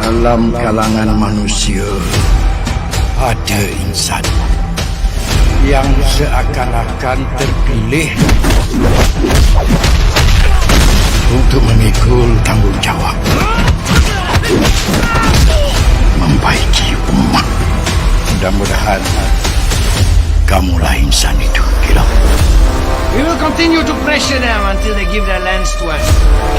Dalam kalangan manusia ada insan yang seakan-akan terpilih untuk memikul tanggungjawab membaiki umat. Mudah-mudahan kamulah insan itu, Kilau. We will continue to pressure them until they give their lands to us.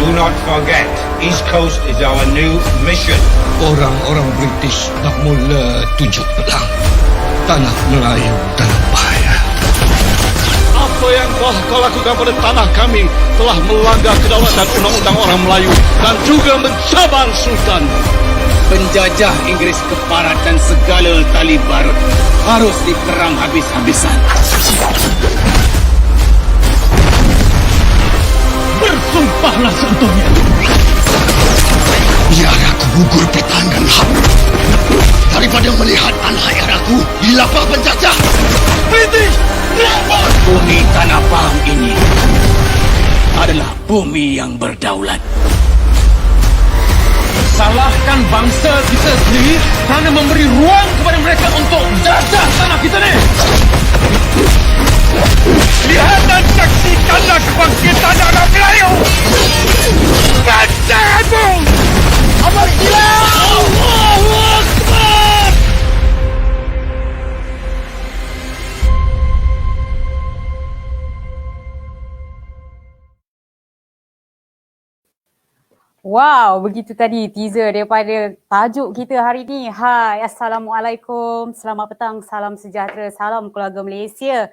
Do not forget, East Coast is our new mission. Orang-orang British nak mula tunjuk pedang. Tanah Melayu dalam bahaya. Apa yang telah kau lakukan pada tanah kami telah melanggar kedaulatan undang-undang orang Melayu dan juga mencabar Sultan. Penjajah Inggris keparat dan segala tali barut harus diperang habis-habisan. Bersumpahlah seutuhnya. Biar aku gugur pertahanan hak daripada melihat tanah air aku dilapah penjajah. British, rambut! Bumi tanah Pahang ini adalah bumi yang berdaulat. Salahkan bangsa kita sendiri kerana memberi ruang kepada mereka untuk jajah tanah kita ni. Lihat dan saksikanlah kebangkitan anak Melayu. Kacau! Abang gila! Allahu Akbar! Wow, begitu tadi teaser daripada tajuk kita hari ni. Hai, Assalamualaikum, selamat petang, salam sejahtera, salam keluarga Malaysia.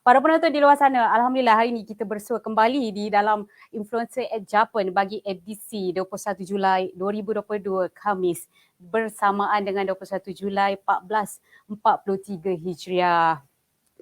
Para penonton di luar sana, Alhamdulillah hari ini kita bersua kembali di dalam Influencer at Japan bagi edisi 21 Julai 2022 Khamis bersamaan dengan 21 Julai 1443 Hijriah.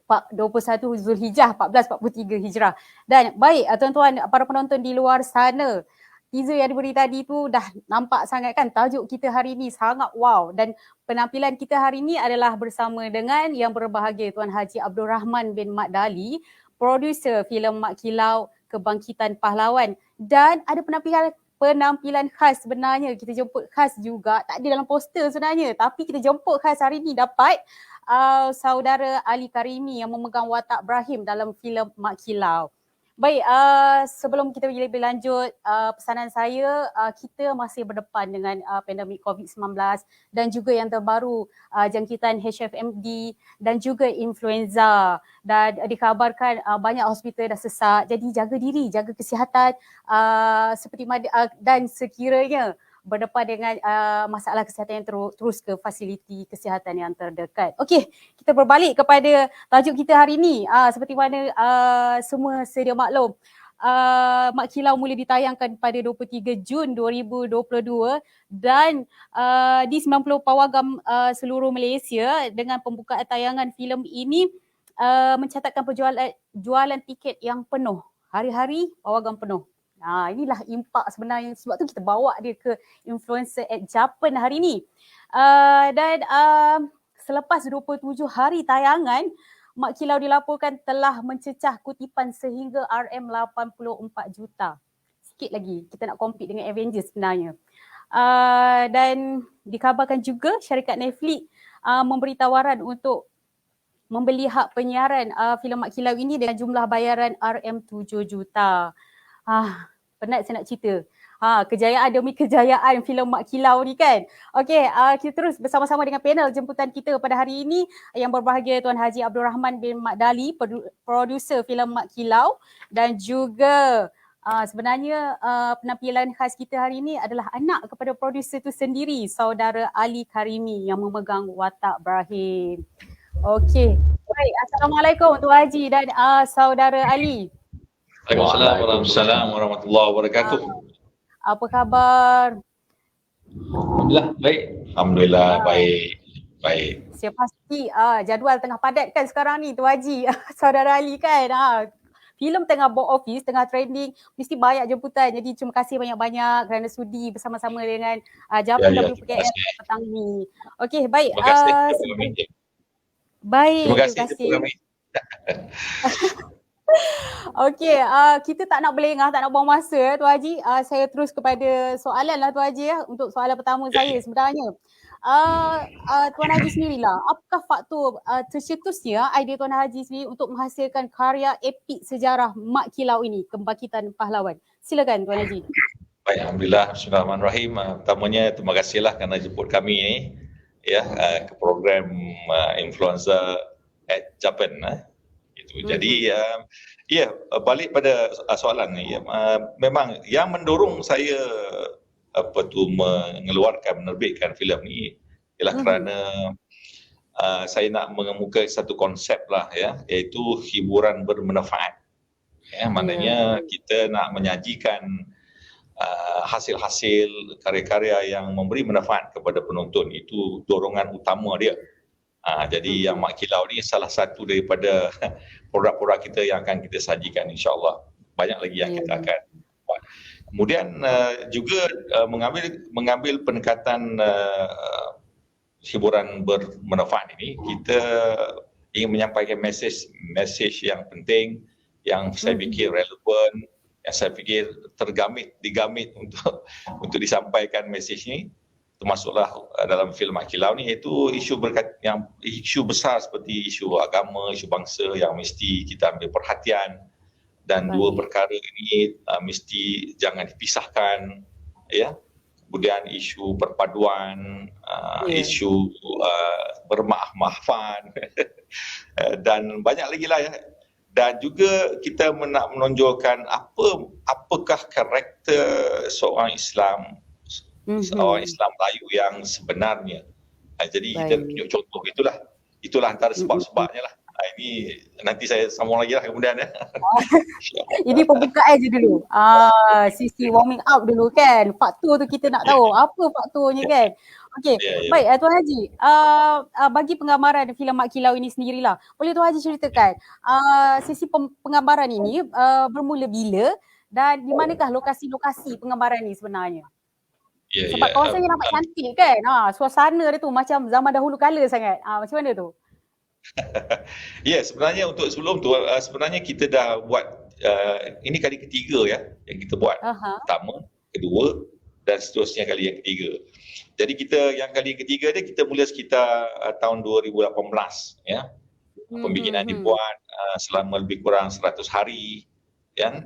21 Zulhijjah 1443 Hijrah. Dan baik tuan-tuan para penonton di luar sana, teaser yang diberi tadi tu dah nampak sangat kan tajuk kita hari ni sangat wow, dan penampilan kita hari ni adalah bersama dengan yang berbahagia Tuan Haji Abdul Rahman bin Mat Dali, produser filem Mak Kilau Kebangkitan Pahlawan, dan ada penampilan khas sebenarnya, kita jemput khas juga, tak ada dalam poster sebenarnya tapi kita jemput khas hari ni dapat saudara Ali Karimi yang memegang watak Ibrahim dalam filem Mak Kilau. Baik, sebelum kita pergi lebih lanjut, pesanan saya, kita masih berdepan dengan pandemik COVID-19 dan juga yang terbaru jangkitan HFMD dan juga influenza, dan dikabarkan banyak hospital dah sesak. Jadi jaga diri, jaga kesihatan seperti dan sekiranya berdepan dengan masalah kesihatan yang terus ke fasiliti kesihatan yang terdekat. Okey, kita berbalik kepada tajuk kita hari ini. Seperti mana semua sedia maklum, Mak Kilau mula ditayangkan pada 23 Jun 2022 dan di 90 pawagam seluruh Malaysia. Dengan pembukaan tayangan filem ini mencatatkan jualan tiket yang penuh. Hari-hari pawagam penuh. Inilah impak sebenarnya, sebab tu kita bawa dia ke Influencer at Japan hari ni. Dan selepas 27 hari tayangan, Mak Kilau dilaporkan telah mencecah kutipan sehingga RM84 juta. Sikit lagi kita nak compete dengan Avengers sebenarnya. Dan dikabarkan juga syarikat Netflix memberi tawaran untuk membeli hak penyiaran filem Mak Kilau ini dengan jumlah bayaran RM7 juta. Penat saya nak cerita. Kejayaan demi kejayaan filem Mak Kilau ni kan. Okey, kita terus bersama-sama dengan panel jemputan kita pada hari ini. Yang berbahagia Tuan Haji Abdul Rahman bin Mat Dali, produser filem Mak Kilau, dan juga sebenarnya penampilan khas kita hari ini adalah anak kepada produser tu sendiri, saudara Ali Karimi yang memegang watak Ibrahim. Okey. Baik, Assalamualaikum Tuan Haji dan saudara Ali. Waalaikumsalam warahmatullahi wabarakatuh. Apa khabar? Alhamdulillah baik. Alhamdulillah baik. Saya pasti jadual tengah padat kan sekarang ni Tuan Haji, saudara Ali kan. Filem tengah box office, tengah trending, mesti banyak jemputan. Jadi terima kasih banyak-banyak kerana sudi bersama-sama dengan Japan WPKM petang ni. Okey, baik. Terima kasih. Baik, Terima kasih. Okey, kita tak nak berlengah, tak nak buang masa Tuan Haji. Saya terus kepada soalan lah Tuan Haji untuk soalan pertama saya sebenarnya. Tuan Haji sendirilah, apakah faktor tercetusnya idea Tuan Haji sendiri untuk menghasilkan karya epik sejarah Mak Kilau ini, Kebangkitan Pahlawan? Silakan Tuan Haji. Baik, Alhamdulillah. Bismillahirrahmanirrahim. Pertamanya terima kasihlah kerana jemput kami ni ya ke program Influencer at Japan. Itu. Jadi balik pada soalan ni, memang yang mendorong saya menerbitkan filem ni ialah kerana saya nak mengemuka satu konsep lah ya, iaitu hiburan bermanfaat. Ya, maknanya kita nak menyajikan hasil-hasil karya-karya yang memberi manfaat kepada penonton. Itu dorongan utama dia. Jadi yang Mak Kilau ni salah satu daripada produk-produk kita yang akan kita sajikan, insya-Allah. Banyak lagi yang kita akan buat. Kemudian juga mengambil pendekatan hiburan bermanfaat ini, kita ingin menyampaikan mesej yang penting, yang saya fikir relevan, yang saya fikir digamit untuk disampaikan mesej ni. Termasuklah dalam filem Mak Kilau ni, iaitu isu besar seperti isu agama, isu bangsa yang mesti kita ambil perhatian, dan dua perkara ini mesti jangan dipisahkan ya. Kemudian isu perpaduan, isu bermaaf-maafan dan banyak lagi lah ya. Dan juga kita nak menonjolkan apakah karakter seorang Islam, seorang Islam Melayu yang sebenarnya. Jadi kita tunjuk contoh, itulah antara sebab-sebabnya lah. Ini nanti saya sambung lagi lah kemudian ya. Ini pembukaan je dulu. Sisi warming up dulu kan. Faktor tu kita nak tahu apa faktornya kan. Okey, baik Tuan Haji. Bagi penggambaran filem Mak Kilau ini sendirilah, boleh Tuan Haji ceritakan sisi penggambaran ini bermula bila dan di manakah lokasi-lokasi penggambaran ni sebenarnya? Sebab kawasannya nampak cantik kan. Suasana dia tu macam zaman dahulu kala sangat. Macam mana tu? Ya, sebenarnya untuk sebelum tu sebenarnya kita dah buat ini kali ketiga ya yang kita buat. Pertama, kedua dan seterusnya kali yang ketiga. Jadi kita yang kali ketiga ni kita mula sekitar tahun 2018 ya. Pembikinan dibuat selama lebih kurang 100 hari ya,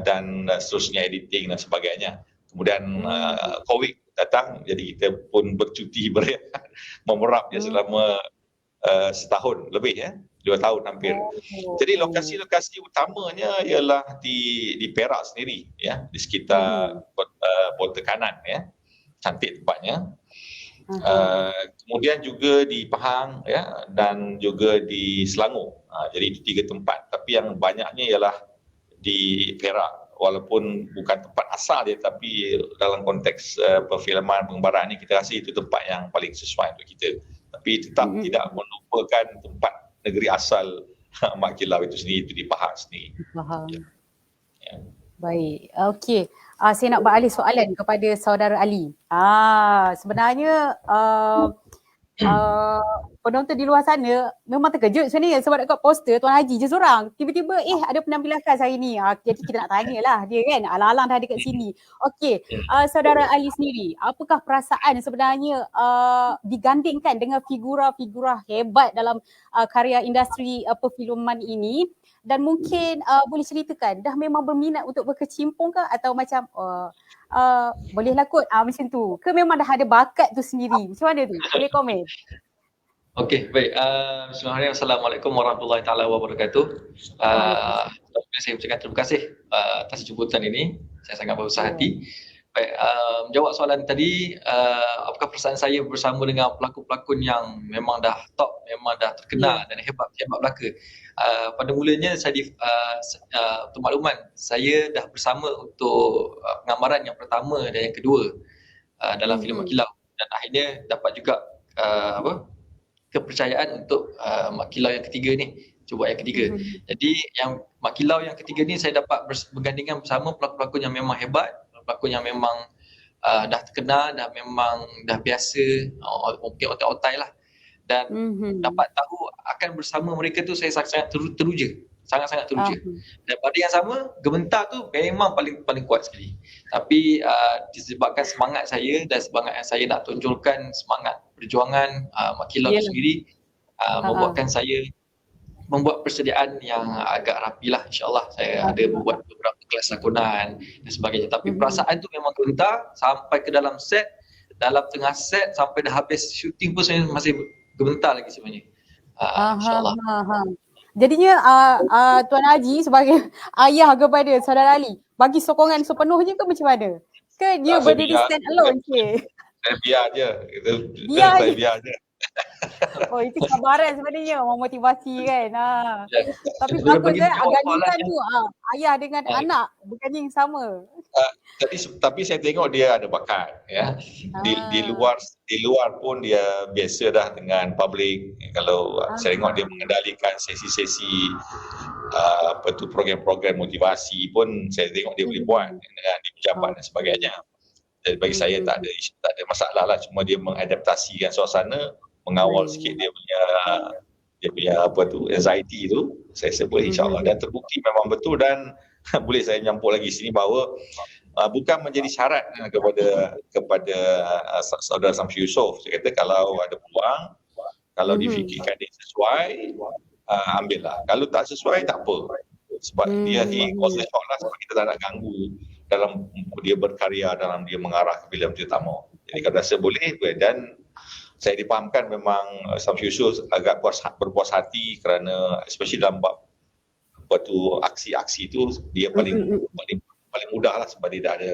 dan seterusnya editing dan sebagainya. Kemudian COVID datang, jadi kita pun bercuti memerap dia selama setahun lebih ya, 2 tahun hampir. Jadi lokasi-lokasi utamanya ialah di Perak sendiri ya, di sekitar Bota Kanan ya, cantik tempatnya. Kemudian juga di Pahang ya, dan juga di Selangor. Jadi itu 3 tempat, tapi yang banyaknya ialah di Perak. Walaupun bukan tempat asal dia, tapi dalam konteks perfilman penggambaran ni kita rasa itu tempat yang paling sesuai untuk kita. Tapi tetap tidak melupakan tempat negeri asal Mak Kilau itu sendiri, itu di Pahang sendiri. Faham. Ya. Baik, okey. Saya nak beralih soalan kepada saudara Ali. Sebenarnya penonton di luar sana memang terkejut sebenarnya sebab dekat poster Tuan Haji je seorang. Tiba-tiba ada penampilan khas hari ni. Jadi kita nak tanyalah dia kan. Alang-alang dah dekat sini. Okey, saudara Ali sendiri, apakah perasaan sebenarnya digandingkan dengan figura-figura hebat dalam karya industri perfilman ini? Dan mungkin boleh ceritakan dah memang berminat untuk berkecimpung ke atau macam bolehlah kot macam tu, ke memang dah ada bakat tu sendiri? Macam mana tu? Boleh komen? Okey, baik. Bismillahirrahmanirrahim. Assalamualaikum warahmatullahi taala wabarakatuh. Saya ucapkan terima kasih atas jemputan ini. Saya sangat berusaha hati. Baik, menjawab soalan tadi, apakah perasaan saya bersama dengan pelakon-pelakon yang memang dah top, memang dah terkenal dan hebat belaka. Pada mulanya saya untuk makluman, saya dah bersama untuk penggambaran yang pertama dan yang kedua dalam filem Mak Kilau, dan akhirnya dapat juga kepercayaan untuk Mak Kilau yang ketiga ni, cuba yang ketiga. Jadi yang Mak Kilau yang ketiga ni saya dapat bergandingan bersama pelakon-pelakon yang memang hebat, pelakon yang memang dah terkenal, dah memang dah biasa, mungkin otai-otai lah. Dan dapat tahu akan bersama mereka tu saya sangat teruja. sangat-sangat teruja. Dan pada yang sama, Gementar tu memang paling kuat sekali. Tapi disebabkan semangat saya dan semangat yang saya nak tonjolkan semangat perjuangan Mak Kilau tu sendiri, membuatkan saya membuat persediaan yang agak rapi lah, insyaAllah. Saya ada membuat beberapa kelas lakonan dan sebagainya. Tapi perasaan tu memang Gementar sampai ke dalam set, dalam tengah set sampai dah habis syuting pun saya masih Gementar lagi sebenarnya. InsyaAllah. Jadinya Tuan Haji sebagai ayah kepada saudara Ali bagi sokongan sepenuhnya ke macam mana? Ke dia berdiri stand alone je? Saya biar je. Saya biar je. Oh, itu cabaran sebenarnya, memotivasi kan. Tapi bagus kan gandingan tu ayah dengan anak bukannya yang sama. Tapi saya tengok dia ada bakat ya. Di luar pun dia biasa dah dengan public. Kalau saya tengok dia mengendalikan sesi-sesi program-program motivasi pun saya tengok dia boleh buat dengan di pejabat dan sebagainya. Jadi bagi saya tak ada masalah lah, cuma dia mengadaptasikan suasana, mengawal sikit dia punya anxiety tu, saya sebut insyaAllah, dan terbukti memang betul. Dan boleh saya nyampuk lagi sini bahawa bukan menjadi syarat kepada saudara Samsul Yusof. Saya kata kalau ada peluang, kalau difikirkan dia sesuai, ambillah. Kalau tak sesuai, tak apa. Sebab dia cause a shock lah, sebab kita tak nak ganggu dalam dia berkarya, dalam dia mengarah ke filem utama. Jadi kalau rasa boleh, dan saya dipahamkan memang Samsul Yusof agak berpuas hati kerana especially dalam waktu aksi-aksi tu dia paling mudah lah sebab dia dah ada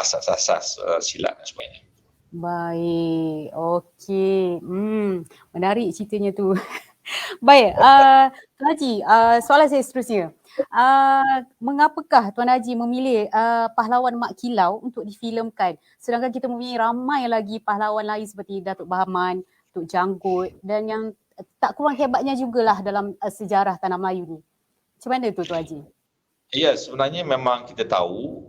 asas-asas silat dan sebagainya. Baik, okey. Menarik ceritanya tu. Baik, Tuan Haji, soalan saya seterusnya. Mengapakah Tuan Haji memilih pahlawan Mak Kilau untuk difilemkan, sedangkan kita mempunyai ramai lagi pahlawan lain seperti Datuk Bahaman, Tok Janggut dan yang tak kurang hebatnya jugalah dalam sejarah Tanah Melayu ni. Macam mana tu Tuan Haji? Ya, sebenarnya memang kita tahu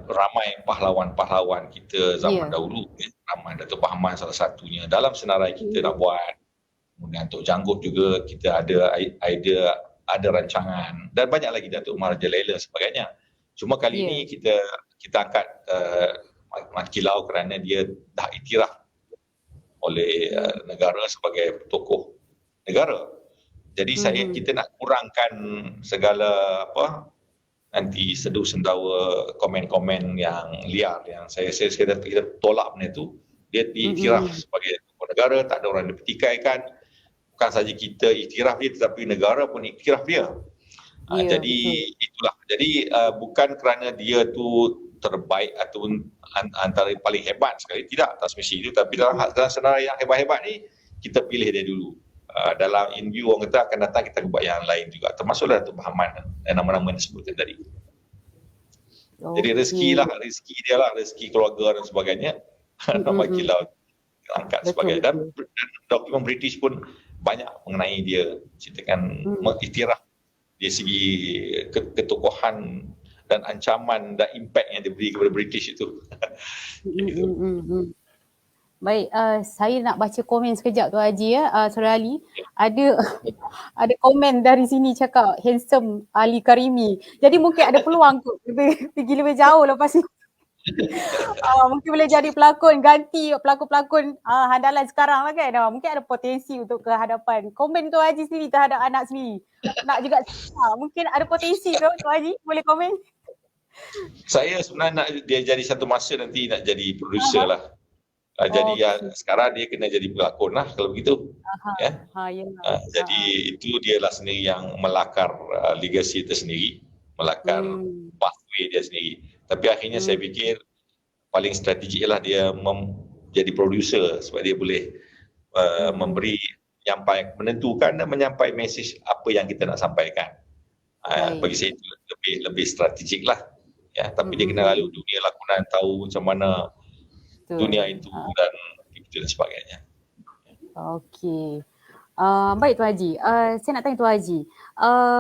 ramai pahlawan-pahlawan kita zaman dahulu. Ramai, Datuk Bahaman salah satunya. Dalam senarai kita nak buat. Kemudian Tok Janggut juga kita ada idea, ada rancangan, dan banyak lagi Datuk Maharajalela dan sebagainya. Cuma kali ini kita angkat Mak Kilau kerana dia dah iktiraf oleh negara sebagai tokoh negara. Jadi kita nak kurangkan segala nanti sedu sendawa komen-komen yang liar yang saya kita tolak benda tu. Dia diiktiraf sebagai tokoh negara, tak ada orang dipertikaikan. Bukan saja kita iktiraf dia, tetapi negara pun iktiraf dia. Jadi itulah. Jadi bukan kerana dia tu terbaik atau antara paling hebat sekali, tidak, tak semestinya itu. Tapi dalam senarai yang hebat-hebat ni, kita pilih dia dulu. Dalam in view orang kata akan datang, kita buat yang lain juga, termasuklah Datuk Bahaman dan nama-nama yang disebutkan tadi. Jadi rezeki dia lah, rezeki keluarga dan sebagainya. Nama Kilau angkat sebagai, dan dokumen British pun banyak mengenai dia, ceritakan mengiktiraf dari segi ketokohan dan ancaman dan impact yang diberi kepada British itu. Baik, saya nak baca komen sekejap tu Haji Saudara Ali. Ada komen dari sini cakap handsome Ali Karimi. Jadi mungkin ada peluang tu pergi lebih jauh lepas ni. Mungkin boleh jadi pelakon, ganti pelakon-pelakon handalan sekarang lah kan. Mungkin ada potensi untuk ke hadapan. Komen tu Haji sendiri terhadap anak sendiri. Nak juga mungkin ada potensi tu Haji, boleh komen? Saya sebenarnya nak dia jadi satu masa nanti nak jadi producer lah. Jadi sekarang dia kena jadi pelakon lah kalau begitu. Jadi itu dialah sendiri yang melakar legacy tersendiri, melakar pathway dia sendiri. Tapi akhirnya saya fikir paling strategik lah dia jadi producer sebab dia boleh menentukan dan menyampaikan mesej apa yang kita nak sampaikan. Bagi saya itu lebih strategik lah. Ya, tapi dia kena lalu dunia lakonan, tahu macam mana dunia itu dan begitu dan sebagainya. Okey. Baik Tuan Haji, saya nak tanya Tuan Haji,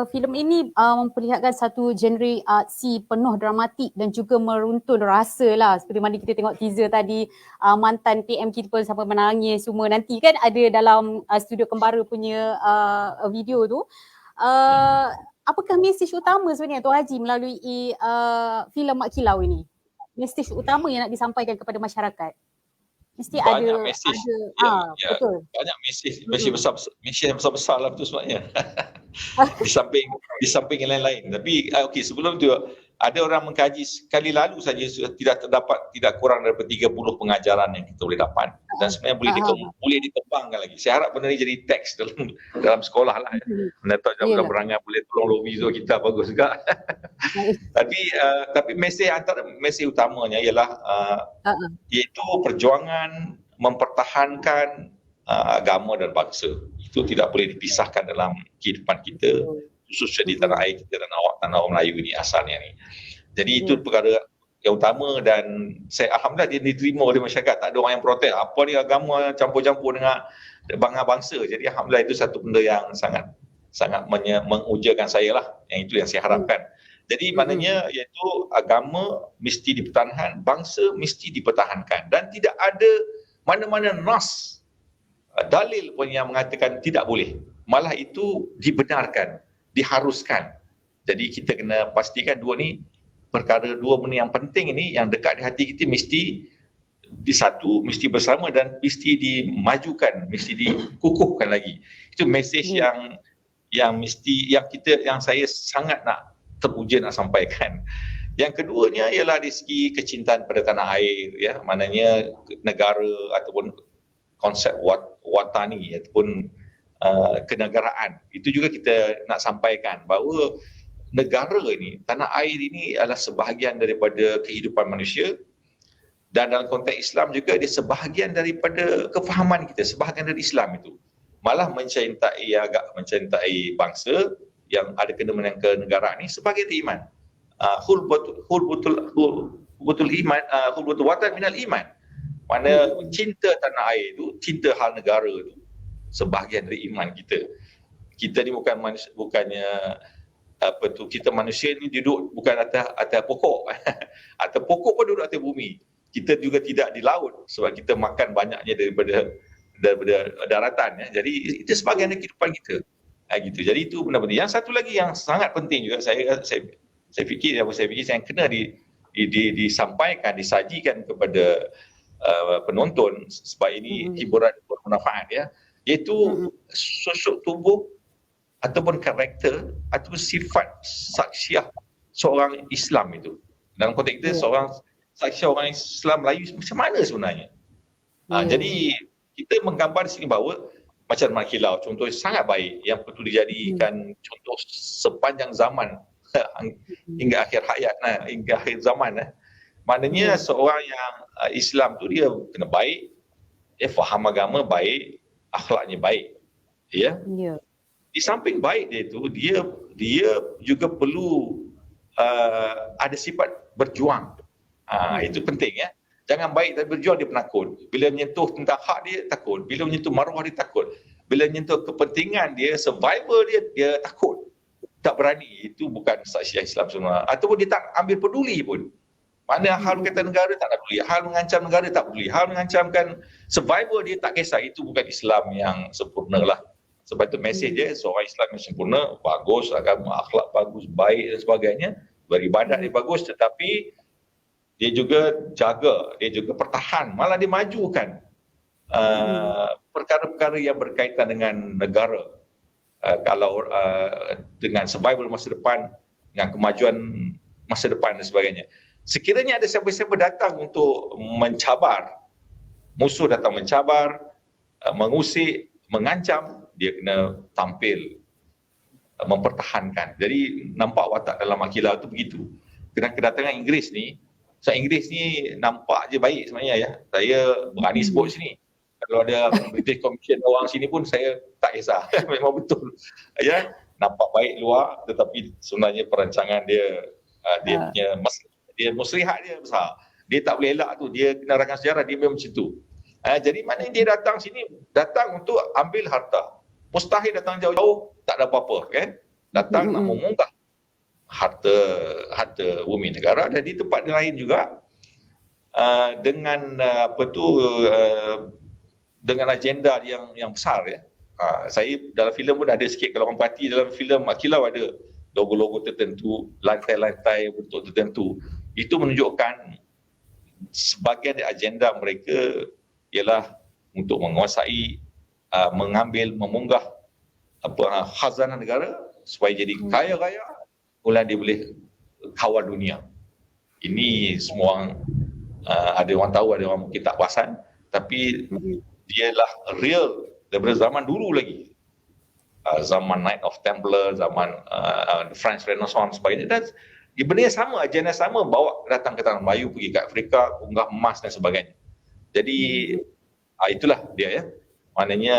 filem ini memperlihatkan satu genre artsy penuh dramatik dan juga meruntun rasa lah, seperti mana kita tengok teaser tadi, mantan PM kita pun sampai menangis semua. Nanti kan ada dalam studio Kembara punya video tu, apakah mesej utama sebenarnya Tuan Haji melalui filem Mak Kilau ini? Mesej utama yang nak disampaikan kepada masyarakat? Mesti banyak ada mesej. betul. Banyak mesej besar, mesej yang besar-besar lah tu sebenarnya. di samping yang lain-lain. Tapi okey, sebelum tu ada orang mengkaji sekali lalu saja tidak kurang daripada 30 pengajaran yang kita boleh dapat, dan sebenarnya boleh dikembangkan lagi. Saya harap benda ni jadi teks dalam sekolah lah. Mana tahu jawab berangan boleh tolong lobby so kita bagus juga. Tapi antara mesej utamanya ialah iaitu perjuangan mempertahankan agama dan bangsa. Itu tidak boleh dipisahkan dalam kehidupan kita, khususnya di tanah air kita dan tanah orang Melayu ini asalnya ni. Jadi itu perkara yang utama, dan saya alhamdulillah dia diterima oleh masyarakat. Tak ada orang yang protes. Apa ni agama campur-campur dengan bangsa. Jadi alhamdulillah itu satu benda yang sangat mengujakan saya lah. Yang itu yang saya harapkan. Jadi maknanya iaitu agama mesti dipertahankan, bangsa mesti dipertahankan, dan tidak ada mana-mana nas dalil pun yang mengatakan tidak boleh. Malah itu dibenarkan, diharuskan. Jadi kita kena pastikan dua benda yang penting ini, yang dekat di hati kita mesti mesti bersama dan mesti dimajukan, mesti dikukuhkan lagi. Itu mesej yang saya sangat nak teruja nak sampaikan. Yang keduanya ialah dari segi kecintaan pada tanah air, ya, maknanya negara ataupun konsep watani ataupun kenegaraan. Itu juga kita nak sampaikan bahawa negara ini, tanah air ini adalah sebahagian daripada kehidupan manusia, dan dalam konteks Islam juga dia sebahagian daripada kefahaman kita, sebahagian dari Islam itu. Malah mencintai bangsa yang ada kena dengan kenegaraan ini sebagai iman. Hulbutul watan minal iman. Mana cinta tanah air itu, cinta hal negara itu sebahagian dari iman kita. Kita ni bukannya kita manusia ni duduk bukan atas pokok. Atas pokok pun duduk atas bumi. Kita juga tidak di laut sebab kita makan banyaknya daripada daratan, ya. Jadi itu sebahagian dari kehidupan kita. Gitu. Jadi itu benda-benda. Yang satu lagi yang sangat penting juga saya fikir yang kena disampaikan, disajikan kepada penonton supaya ini hiburan bermanfaat, ya, iaitu sosok tubuh ataupun karakter ataupun sifat saksiah seorang Islam itu. Dalam konteks kita seorang saksiah orang Islam Melayu macam mana sebenarnya? Jadi kita menggambar di sini bahawa macam Mak Kilau, contoh sangat baik yang perlu dijadikan contoh sepanjang zaman hingga akhir hayat, hingga akhir zaman. Maknanya seorang yang Islam tu dia kena baik, dia faham agama baik, akhlaknya baik, ya. Di samping baik dia tu, dia juga perlu ada sifat berjuang. Itu penting, ya. Jangan baik tapi berjuang, dia penakut. Bila menyentuh tentang hak dia, takut. Bila menyentuh maruah dia, takut. Bila menyentuh kepentingan dia, survival dia takut. Tak berani. Itu bukan saksiah Islam sebenarnya. Ataupun dia tak ambil peduli pun. Mana hal berkaitan negara tak peduli. Hal mengancam negara tak peduli. Hal mengancamkan survival dia tak kisah. Itu bukan Islam yang sempurna lah. Sebab itu mesej dia, seorang Islam yang sempurna, bagus, agama, akhlak bagus, baik dan sebagainya. Beribadat dia bagus, tetapi dia juga jaga, dia juga pertahan, malah dia majukan perkara-perkara yang berkaitan dengan negara. Kalau dengan survival masa depan, dengan kemajuan masa depan dan sebagainya. Sekiranya ada siapa-siapa datang untuk mencabar, musuh datang mencabar, mengusik, mengancam, dia kena tampil, mempertahankan. Jadi nampak watak dalam Mak Kilau itu begitu. Kena kedatangan Inggeris ni, Inggeris ni nampak je baik sebenarnya, ya. Saya berani sebut sini. Kalau ada British Commission orang sini pun saya tak kisah. Memang betul. Ya, nampak baik luar tetapi sebenarnya perancangan dia punya muslihat dia besar. Dia tak boleh elak tu. Dia kena rakan sejarah, dia memang macam tu. Jadi maknanya dia datang sini, datang untuk ambil harta. Mustahil datang jauh-jauh tak ada apa-apa, kan? Datang nak memunggah harta bumi negara, dan di tempat lain juga dengan dengan agenda yang besar, ya. Saya dalam filem pun ada sikit, kalau orang perhati dalam filem Mak Kilau ada logo-logo tertentu, lantai-lantai bentuk tertentu. Itu menunjukkan sebahagian dari agenda mereka ialah untuk menguasai, mengambil, memunggah khazanah negara supaya jadi kaya-kaya, kemudian dia boleh kawal dunia. Ini semua orang, ada orang tahu, ada orang mungkin tak perasan, tapi dialah real daripada zaman dulu lagi. Zaman Knight of Templar, zaman French Renaissance sebagainya, dan benda yang sama, agenda sama, bawa datang ke tanah Melayu, pergi ke Afrika, unggah emas dan sebagainya. Jadi itulah dia ya. Maknanya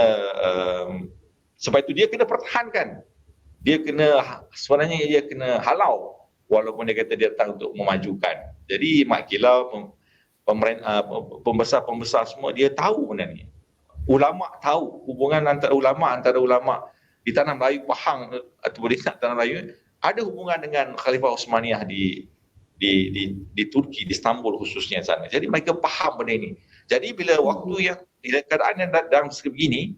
sebab itu dia kena pertahankan. Dia sebenarnya dia kena halau walaupun dia kata dia datang untuk memajukan. Jadi Mak Kilau, pembesar-pembesar semua dia tahu benda ni. Ulama tahu hubungan antara ulama di tanah Melayu, Pahang atau di tanah Melayu ada hubungan dengan Khalifah Uthmaniyah di Turki, di Istanbul khususnya sana. Jadi mereka faham benda ini. Jadi bila keadaan yang dalam sebegini,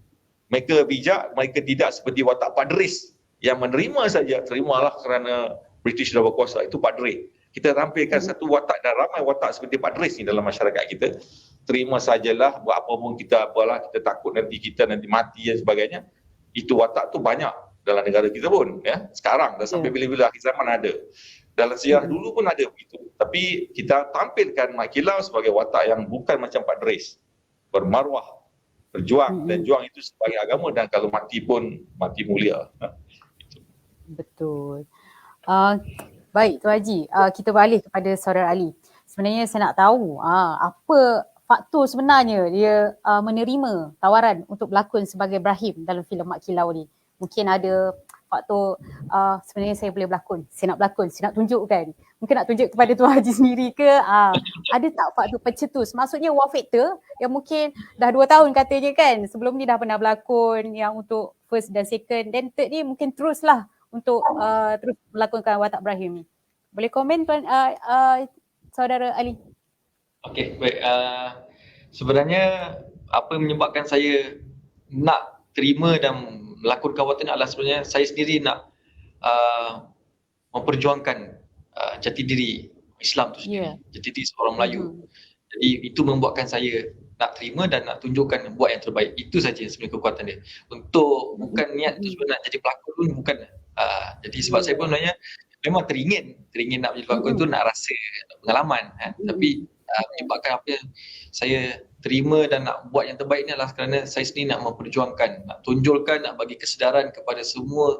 mereka bijak, mereka tidak seperti watak Padris yang menerima saja, terimalah kerana British dah berkuasa, itu Padris. Kita tampilkan satu watak, dan ramai watak seperti Padris ni dalam masyarakat kita. Terima sajalah, buat apa pun kita apalah, kita takut nanti mati dan sebagainya. Itu watak tu banyak dalam negara kita pun ya. Sekarang dah sampai bila-bila akhir zaman ada. Dalam sejarah dulu pun ada begitu. Tapi kita tampilkan Mak Kilau sebagai watak yang bukan macam Padris. Bermaruah, berjuang, dan juang itu sebagai agama, dan kalau mati pun mati mulia. Betul. Baik Tuan Haji, kita beralih kepada Saudara Ali. Sebenarnya saya nak tahu apa faktor sebenarnya dia menerima tawaran untuk berlakon sebagai Ibrahim dalam filem Mak Kilau ni. Mungkin ada faktor sebenarnya saya boleh berlakon, saya nak berlakon, saya nak tunjukkan. Mungkin nak tunjuk kepada Tuan Haji sendiri ke? Ada tak faktor pencetus? Maksudnya wow factor yang mungkin dah 2 tahun katanya kan, sebelum ni dah pernah berlakon yang untuk first dan second, then third ni mungkin teruslah untuk terus melakonkan watak Ibrahim ni. Boleh komen Tuan Saudara Ali? Okey, baik. Sebenarnya apa yang menyebabkan saya nak terima dan melakonkan watak ni adalah sebenarnya saya sendiri nak memperjuangkan jati diri Islam tu sendiri, jati diri seorang Melayu. Jadi itu membuatkan saya nak terima dan nak tunjukkan buat yang terbaik. Itu saja sebenarnya kekuatan dia. Untuk bukan niat tu sebenarnya nak jadi pelakon pun bukan. Jadi sebab saya pun sebenarnya memang teringin nak jadi pelakon tu, nak rasa pengalaman tapi menyebabkan apa yang saya terima dan nak buat yang terbaik ni adalah kerana saya sendiri nak memperjuangkan, nak tunjulkan, nak bagi kesedaran kepada semua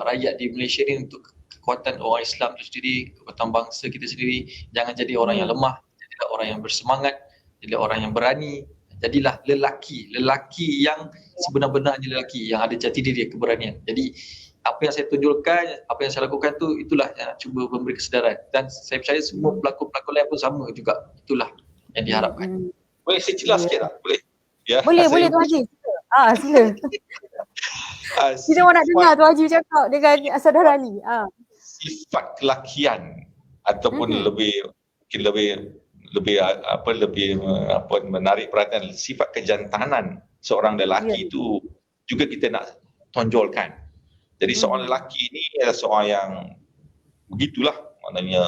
rakyat di Malaysia ni untuk kekuatan orang Islam tu sendiri, kekuatan bangsa kita sendiri. Jangan jadi orang yang lemah, jadilah orang yang bersemangat, jadilah orang yang berani, jadilah lelaki yang sebenar-benarnya lelaki, yang ada jati diri, keberanian. Jadi apa yang saya tunjukkan, apa yang saya lakukan tu, itulah yang nak cuba memberi kesedaran. Dan saya percaya semua pelakon-pelakon lain pun sama juga. Itulah yang diharapkan. Boleh saya jelas sikit tak? Boleh? Ya, boleh Tuan Haji. Sila. Kita orang nak dengar Tuan Haji cakap dengan Saudara Ali. Sifat kelakian ataupun lebih menarik perhatian, sifat kejantanan seorang lelaki itu juga kita nak tonjolkan. Jadi seorang lelaki ini adalah seorang yang begitulah, maknanya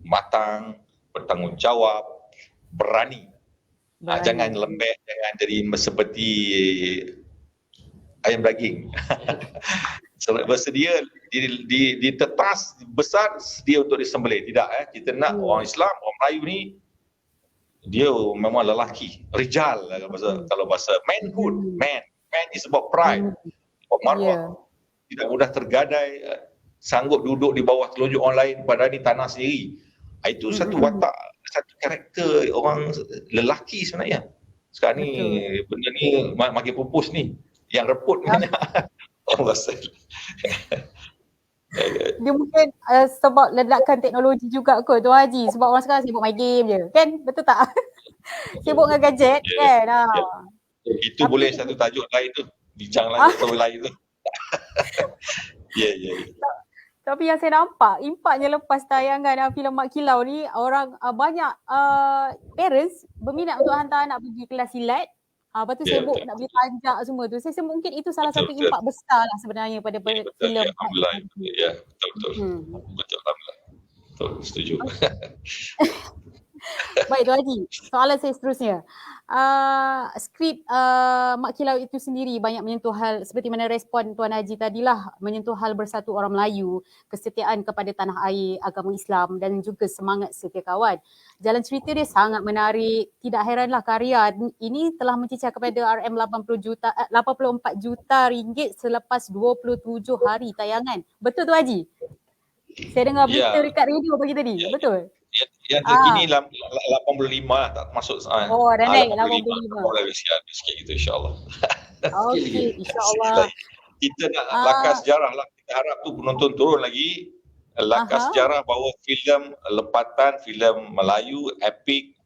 matang, bertanggungjawab, berani. Jangan lembek, jangan jadi seperti ayam daging. Bersedia ditetas besar, sedia untuk disembelih. Tidak kita nak orang Islam, orang Melayu ni dia memang lelaki, rijal kalau bahasa manhood. Man is about pride, about marwah. Tidak mudah tergadai, sanggup duduk di bawah telunjuk orang lain padahal di tanah sendiri. Itu satu watak, satu karakter orang lelaki sebenarnya. Sekarang ni benda ni makin pupus ni, yang reput banyak. Dia mungkin sebab ledakan teknologi juga kot Tuan Haji, sebab orang sekarang sibuk main game je kan, betul tak? Sibuk dengan gadget kan. Itu boleh satu tajuk lain tu, bincang lagi atau lain tu. Ya. Tapi yang saya nampak, impaknya lepas tayangan filem Mak Kilau ni, orang banyak parents berminat untuk hantar anak pergi kelas silat, Lepas tu Ya, sibuk betul. nak beli pajak semua tu. Saya rasa mungkin itu salah Betul, satu betul. impak besar lah sebenarnya pada Ya, betul. filem. Ya, Alhamdulillah. Ya, betul. Betul, Alhamdulillah. Betul, setuju. Baik Tuan Haji, soalan saya seterusnya. Skrip Mak Kilau itu sendiri banyak menyentuh hal seperti mana respon Tuan Haji tadilah, menyentuh hal bersatu orang Melayu, kesetiaan kepada tanah air, agama Islam dan juga semangat setia kawan. Jalan cerita dia sangat menarik. Tidak heranlah karya ini telah mencecah kepada RM84 juta ringgit selepas 27 hari tayangan. Betul Tuan Haji? Saya dengar berita dekat radio pagi tadi. Betul? Yang terkini 85 lah, tak masuk. Oh, dah naik 85. Boleh sikit gitu, insyaAllah. Okey, insyaAllah. Kita nak lakar sejarah lah. Kita harap tu penonton turun lagi. Lakar sejarah bahawa filem lempatan, filem Melayu, epik,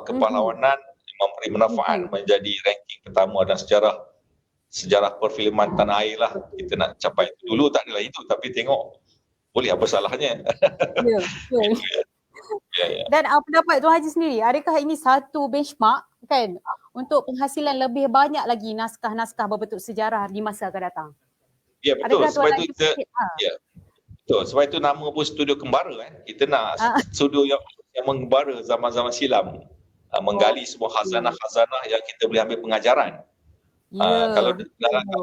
kepahlawanan memberi manfaat menjadi ranking pertama dan sejarah perfilman tanah air lah. Kita nak capai itu. Dulu tak adalah itu, tapi tengok boleh apa salahnya. Ya, betul. Ya. Dan pendapat Tuan Haji sendiri, adakah ini satu benchmark kan untuk penghasilan lebih banyak lagi naskah-naskah berbentuk sejarah di masa akan datang? Ya, betul. Sebab itu kita betul. Sebab itu nama pun Studio Kembara Kita nak studio yang mengembara zaman-zaman silam. Menggali semua khazanah-khazanah yang kita boleh ambil pengajaran. Kalau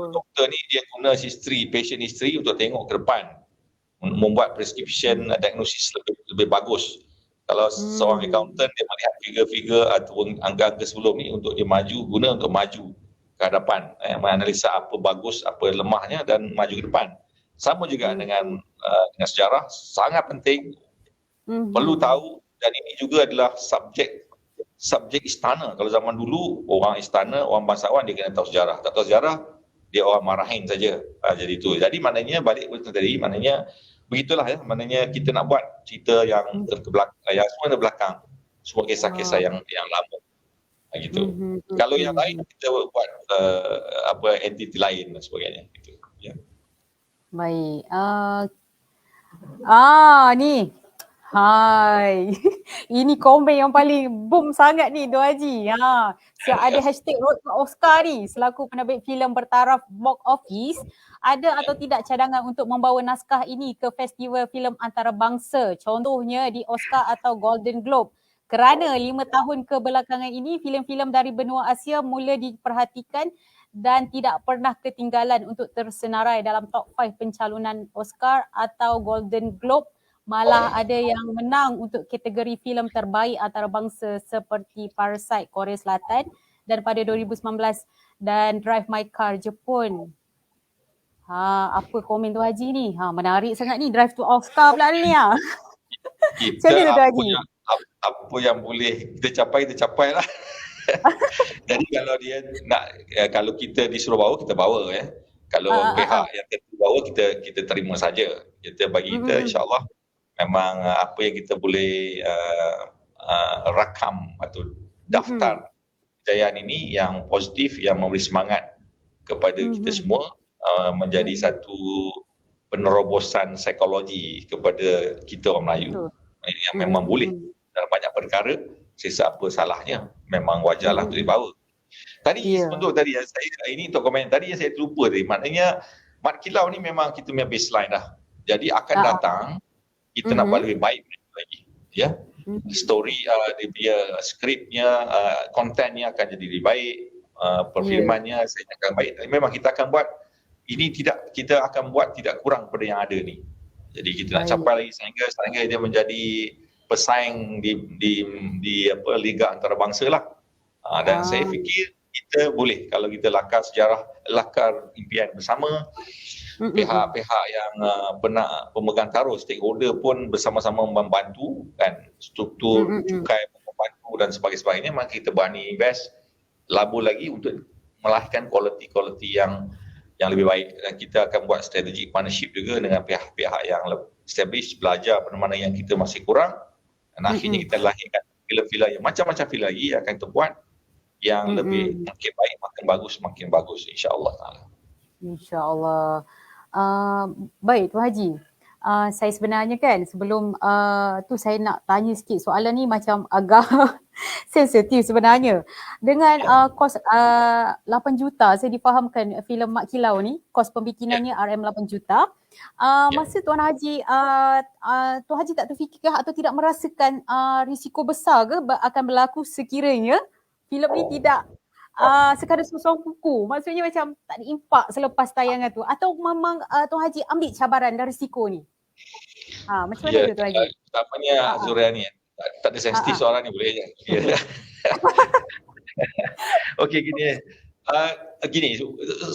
doktor ni dia guna passion history untuk tengok ke depan. Membuat prescription diagnosis lebih bagus. Kalau seorang accountant dia melihat figure-figure ataupun angka-angka sebelum ni untuk dia guna untuk maju ke hadapan, menganalisa apa bagus, apa lemahnya dan maju ke depan. Sama juga dengan sejarah, sangat penting, perlu tahu, dan ini juga adalah subjek istana. Kalau zaman dulu orang istana, orang bangsawan dia kena tahu sejarah. Tak tahu sejarah, dia orang marahin saja. Jadi itu. Jadi maknanya balik tadi, maknanya begitulah ya, maknanya kita nak buat cerita yang yang semua dari belakang, semua kisah-kisah yang lama, gitu. Kalau yang lain kita buat entiti lain dan sebagainya, gitu. Ya. Baik. Ni. Hai. Ini komen yang paling boom sangat ni Tuan Haji. Ada hashtag Road to Oscar ni selaku penerbit filem bertaraf box office. Ada atau tidak cadangan untuk membawa naskah ini ke festival filem antarabangsa, contohnya di Oscar atau Golden Globe? Kerana 5 tahun kebelakangan ini filem-filem dari benua Asia mula diperhatikan dan tidak pernah ketinggalan untuk tersenarai dalam top 5 pencalonan Oscar atau Golden Globe. Malah ada yang menang untuk kategori filem terbaik antarabangsa seperti Parasite Korea Selatan dan pada 2019 dan Drive My Car Jepun. Apa komen Tuan Haji ni? Menarik sangat ni, Drive to Oscar pula ni. Macam mana Tuan Haji? Apa yang boleh kita capai lah. Jadi kalau dia nak, kalau kita disuruh bawa, kita bawa ya. Kalau pihak yang kita bawa, kita terima saja. Kita bagi kita insyaAllah memang apa yang kita boleh rakam atau daftar kejayaan ini yang positif, yang memberi semangat kepada kita semua, menjadi satu penerobosan psikologi kepada kita orang Melayu yang memang boleh dalam banyak perkara. Saya apa salahnya, memang wajarlah untuk dibawa. Tadi untuk tadi ini untuk komen tadi yang saya terlupa tadi, maknanya Mat Kilau ni memang kita punya baseline dah. Jadi akan datang kita nak buat lebih baik lagi, ya. Story dia punya skripnya, kontennya akan jadi lebih baik, perfilmannya saya akan baik. Memang kita akan buat ini, kita akan buat tidak kurang pada yang ada ni. Jadi kita nak capai lagi sehingga dia menjadi pesaing di liga antarabangsa lah. Dan saya fikir kita boleh kalau kita lakar sejarah, lakar impian bersama, pihak-pihak yang pemegang taruh, stakeholder pun bersama-sama membantu kan, struktur cukai membantu dan sebagainya, maka kita berani invest labur lagi untuk melahirkan kualiti-kualiti yang lebih baik. Dan kita akan buat strategic partnership juga dengan pihak-pihak yang established, belajar mana-mana yang kita masih kurang, dan akhirnya kita lahirkan filem-filem yang macam-macam filem lagi yang akan kita buat yang lebih makin baik, makin bagus insya-Allah taala. Insya-Allah. Baik Tuan Haji. Saya sebenarnya kan sebelum tu saya nak tanya sikit soalan ni macam agak sensitif sebenarnya. Dengan kos 8 juta, saya difahamkan filem Mak Kilau ni, kos pembikinannya RM 8 juta. Masa Tuan Haji, Tuan Haji tak terfikirkah atau tidak merasakan risiko besar ke akan berlaku sekiranya filem ni tidak sekadar seorang buku? Maksudnya macam tak ada impak selepas tayangan tu, atau memang Tuan Haji ambil cabaran dan risiko ni? Macam mana tu Tuan Haji? Pertamanya Zuriani, tak ada sensitif soalan ni, boleh je. Okey, gini,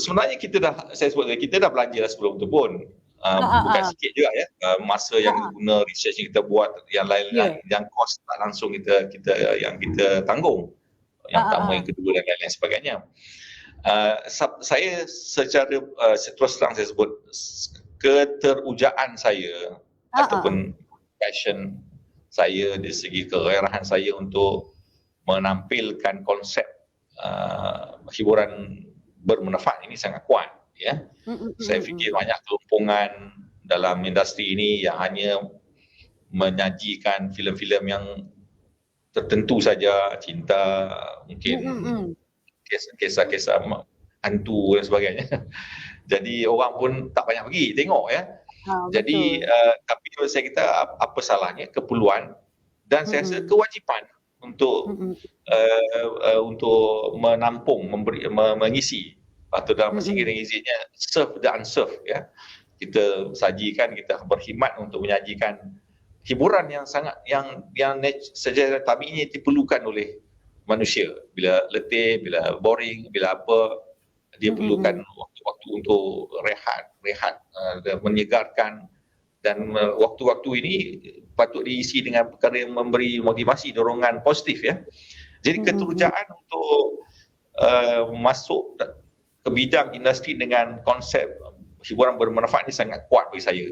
sebenarnya saya sebut kita dah belanja sebelum tu pun. Bukan sikit juga ya. Masa yang guna, research yang kita buat, yang lain-lain, yang kos tak langsung kita yang kita tanggung. Yang pertama, yang kedua dan lain-lain sebagainya. Saya secara terus terang saya sebut, keterujaan saya ataupun passion saya dari segi kegairahan saya untuk menampilkan konsep hiburan bermanfaat ini sangat kuat, ya. Saya fikir banyak kelumpungan dalam industri ini yang hanya menyajikan filem-filem yang tertentu saja, cinta, mungkin kisah-kisah hantu dan sebagainya. Jadi orang pun tak banyak pergi tengok, ya. Jadi tapi saya kata apa salahnya, keperluan dan saya rasa kewajipan untuk menampung, mengisi atau dalam bahasa Inggerisnya serve the unserved, ya. Kita sajikan, kita berkhidmat untuk menyajikan hiburan yang sangat yang secara tabiinya diperlukan oleh manusia. Bila letih, bila boring, bila apa, dia perlukan waktu-waktu untuk rehat, dan menyegarkan, dan waktu-waktu ini patut diisi dengan perkara yang memberi motivasi, dorongan positif, ya. Jadi keterujaan untuk masuk ke bidang industri dengan konsep hiburan bermanfaat ini sangat kuat bagi saya.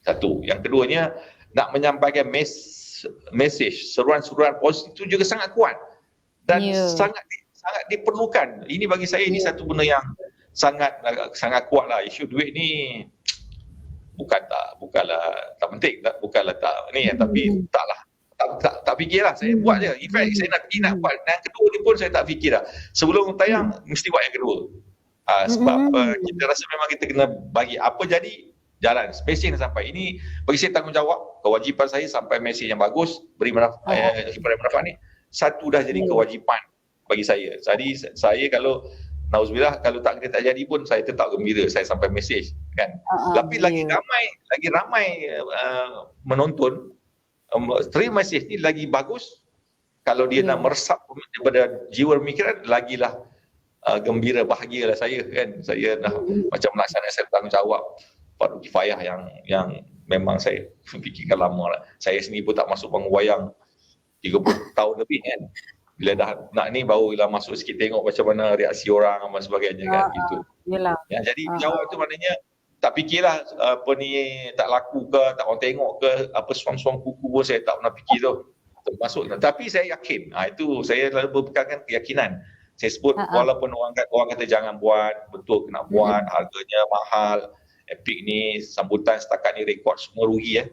Satu. Yang keduanya, nak menyampaikan message, seruan-seruan positif itu juga sangat kuat dan sangat diperlukan. Ini bagi saya ini satu benda yang sangat kuat lah. Isu duit ni bukanlah tak penting, bukanlah tak ni, tapi tak fikirlah, saya buat je. In fact saya nak buat. Dan kedua ni pun saya tak fikir lah. Sebelum tayang mesti buat yang kedua. Sebab kita rasa memang kita kena bagi apa jadi jalan, spesifik sampai. Ini bagi saya tanggungjawab, kewajipan saya sampai mesej yang bagus, beri hiburan manfaat ni. Satu dah jadi kewajipan bagi saya. Jadi saya kalau nauzubillah, kalau tak jadi pun saya tetap gembira, saya sampai mesej, kan. Tapi lagi ramai menonton, terima mesej ni lagi bagus. Kalau dia nak meresap daripada jiwa pemikiran, lagilah gembira, bahagialah saya, kan. Saya dah macam melaksanakan saya bertanggungjawab fardu kifayah yang memang saya fikirkan lama lah. Saya sendiri pun tak masuk panggung wayang 30 tahun lebih, kan. Bila dah nak ni barulah masuk sikit, tengok macam mana reaksi orang dan sebagainya, kan, gitu. Ya, jadi jawab tu maknanya tak fikirlah apa ni tak laku ke, tak orang tengok ke, apa suang-suang kuku pun saya tak pernah fikir tu. Termasuk, tapi saya yakin, itu saya selalu berpegang keyakinan. Saya sebut walaupun orang kata jangan buat, betul kena buat, harganya mahal. Epic ni sambutan setakat ni rekod semua rugi, ya.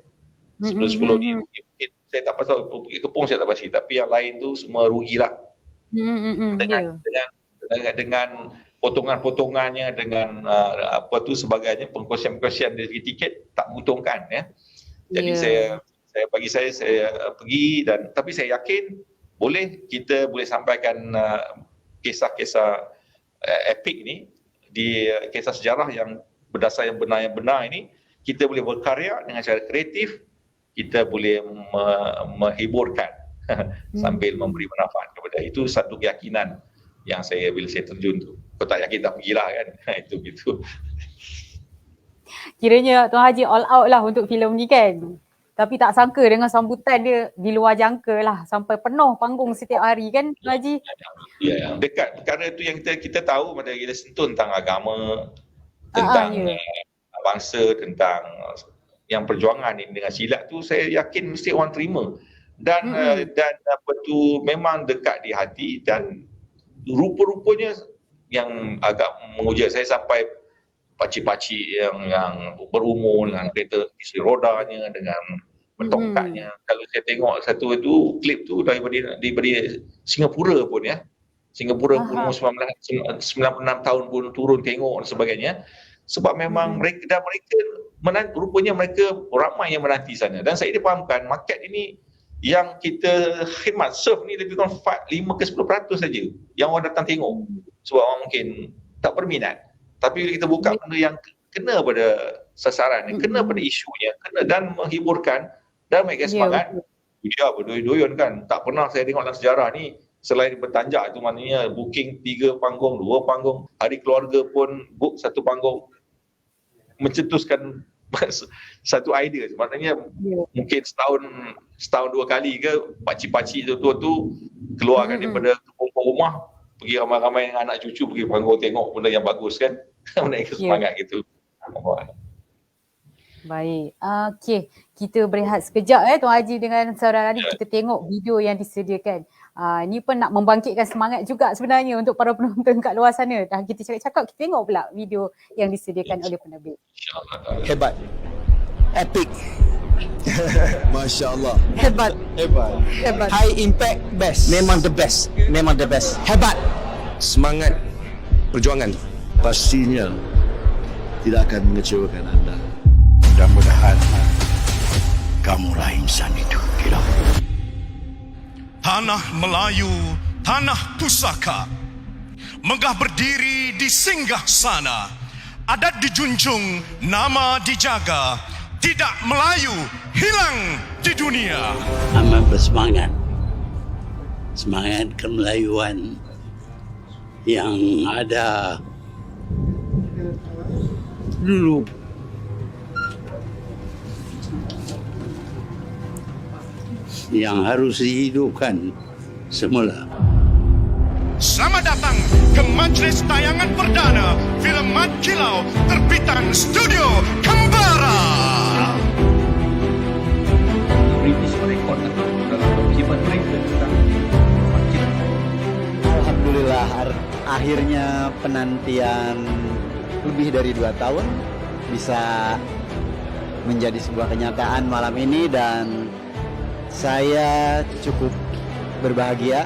10 ni mungkin saya tak pasal, pergi Kepong saya tak pasti, tapi yang lain tu semua rugilah. Dengan potongan-potongannya, dengan apa tu sebagainya, pengkosian-pengkosian dari tiket tak menguntungkan, ya. Jadi saya pergi, dan tapi saya yakin kita boleh sampaikan kisah-kisah epic ni, di kisah sejarah yang berdasar yang benar ini, kita boleh berkarya dengan cara kreatif, kita boleh menghiburkan sambil memberi manfaat kepada. Itu satu keyakinan yang bila saya terjun tu. Kau tak yakin tak pergilah, kan. Itu gitu. Kiranya Tuan Haji all out lah untuk filem ni, kan. Tapi tak sangka dengan sambutan dia di luar jangka lah, sampai penuh panggung setiap hari, kan Tuan Haji? Ya, dekat perkara tu yang kita tahu, pada kita sentuh tentang agama, tentang bangsa, tentang yang perjuangan ini dengan silat tu, saya yakin mesti orang terima. Dan apa tu memang dekat di hati, dan rupa-rupanya yang agak menguja saya, sampai pakcik-pakcik yang berumur dengan kereta isi rodanya, dengan Tongkatnya. Kalau saya tengok satu tu klip tu daripada Singapura pun ya. Singapura umur 96 tahun pun turun tengok dan sebagainya. Sebab memang mereka rupanya mereka ramai yang menanti sana. Dan saya difahamkan market ini yang kita khidmat serve ni lebih kurang 5 ke 10% saja yang orang datang tengok. Sebab orang mungkin tak berminat. Tapi bila kita buka benda yang kena pada sasaran, kena pada isunya, kena dan menghiburkan dan mereka semangat. Ya, berdoyon kan. Tak pernah saya tengok dalam sejarah ni selain bertanjak tu maknanya booking 3 panggung, 2 panggung, hari keluarga pun book 1 panggung. Mencetuskan satu idea. Maknanya mungkin setahun 2 kali ke pakcik-pakcik tua tu keluarkan daripada kampung rumah, pergi ramai-ramai dengan anak cucu pergi panggung tengok benda yang bagus kan. Mereka semangat gitu. Baik. Okey, kita berehat sekejap Tuan Haji dengan saudara adik. Kita tengok video yang disediakan. Ni pun nak membangkitkan semangat juga sebenarnya untuk para penonton kat luar sana. Dah kita cakap-cakap, kita tengok pula video yang disediakan oleh penerbit. Hebat. Epic. Masya Allah. Hebat. High impact, best. Memang the best. Hebat. Semangat perjuangan. Pastinya tidak akan mengecewakan anda. Mudah-mudahan kamulah insan itu, Kilau. Tanah Melayu, tanah pusaka, megah berdiri di singgah sana. Adat dijunjung, nama dijaga, tidak Melayu hilang di dunia. Amat bersemangat, semangat kemelayuan yang ada dulu. Yang harus dihidupkan semula. Selamat datang ke majlis tayangan perdana filem Mat Kilau terbitan Studio Kembara. British merekod dalam dokumen mereka tentang Mat Kilau. Alhamdulillah akhirnya penantian lebih dari 2 tahun bisa menjadi sebuah kenyataan malam ini, dan saya cukup berbahagia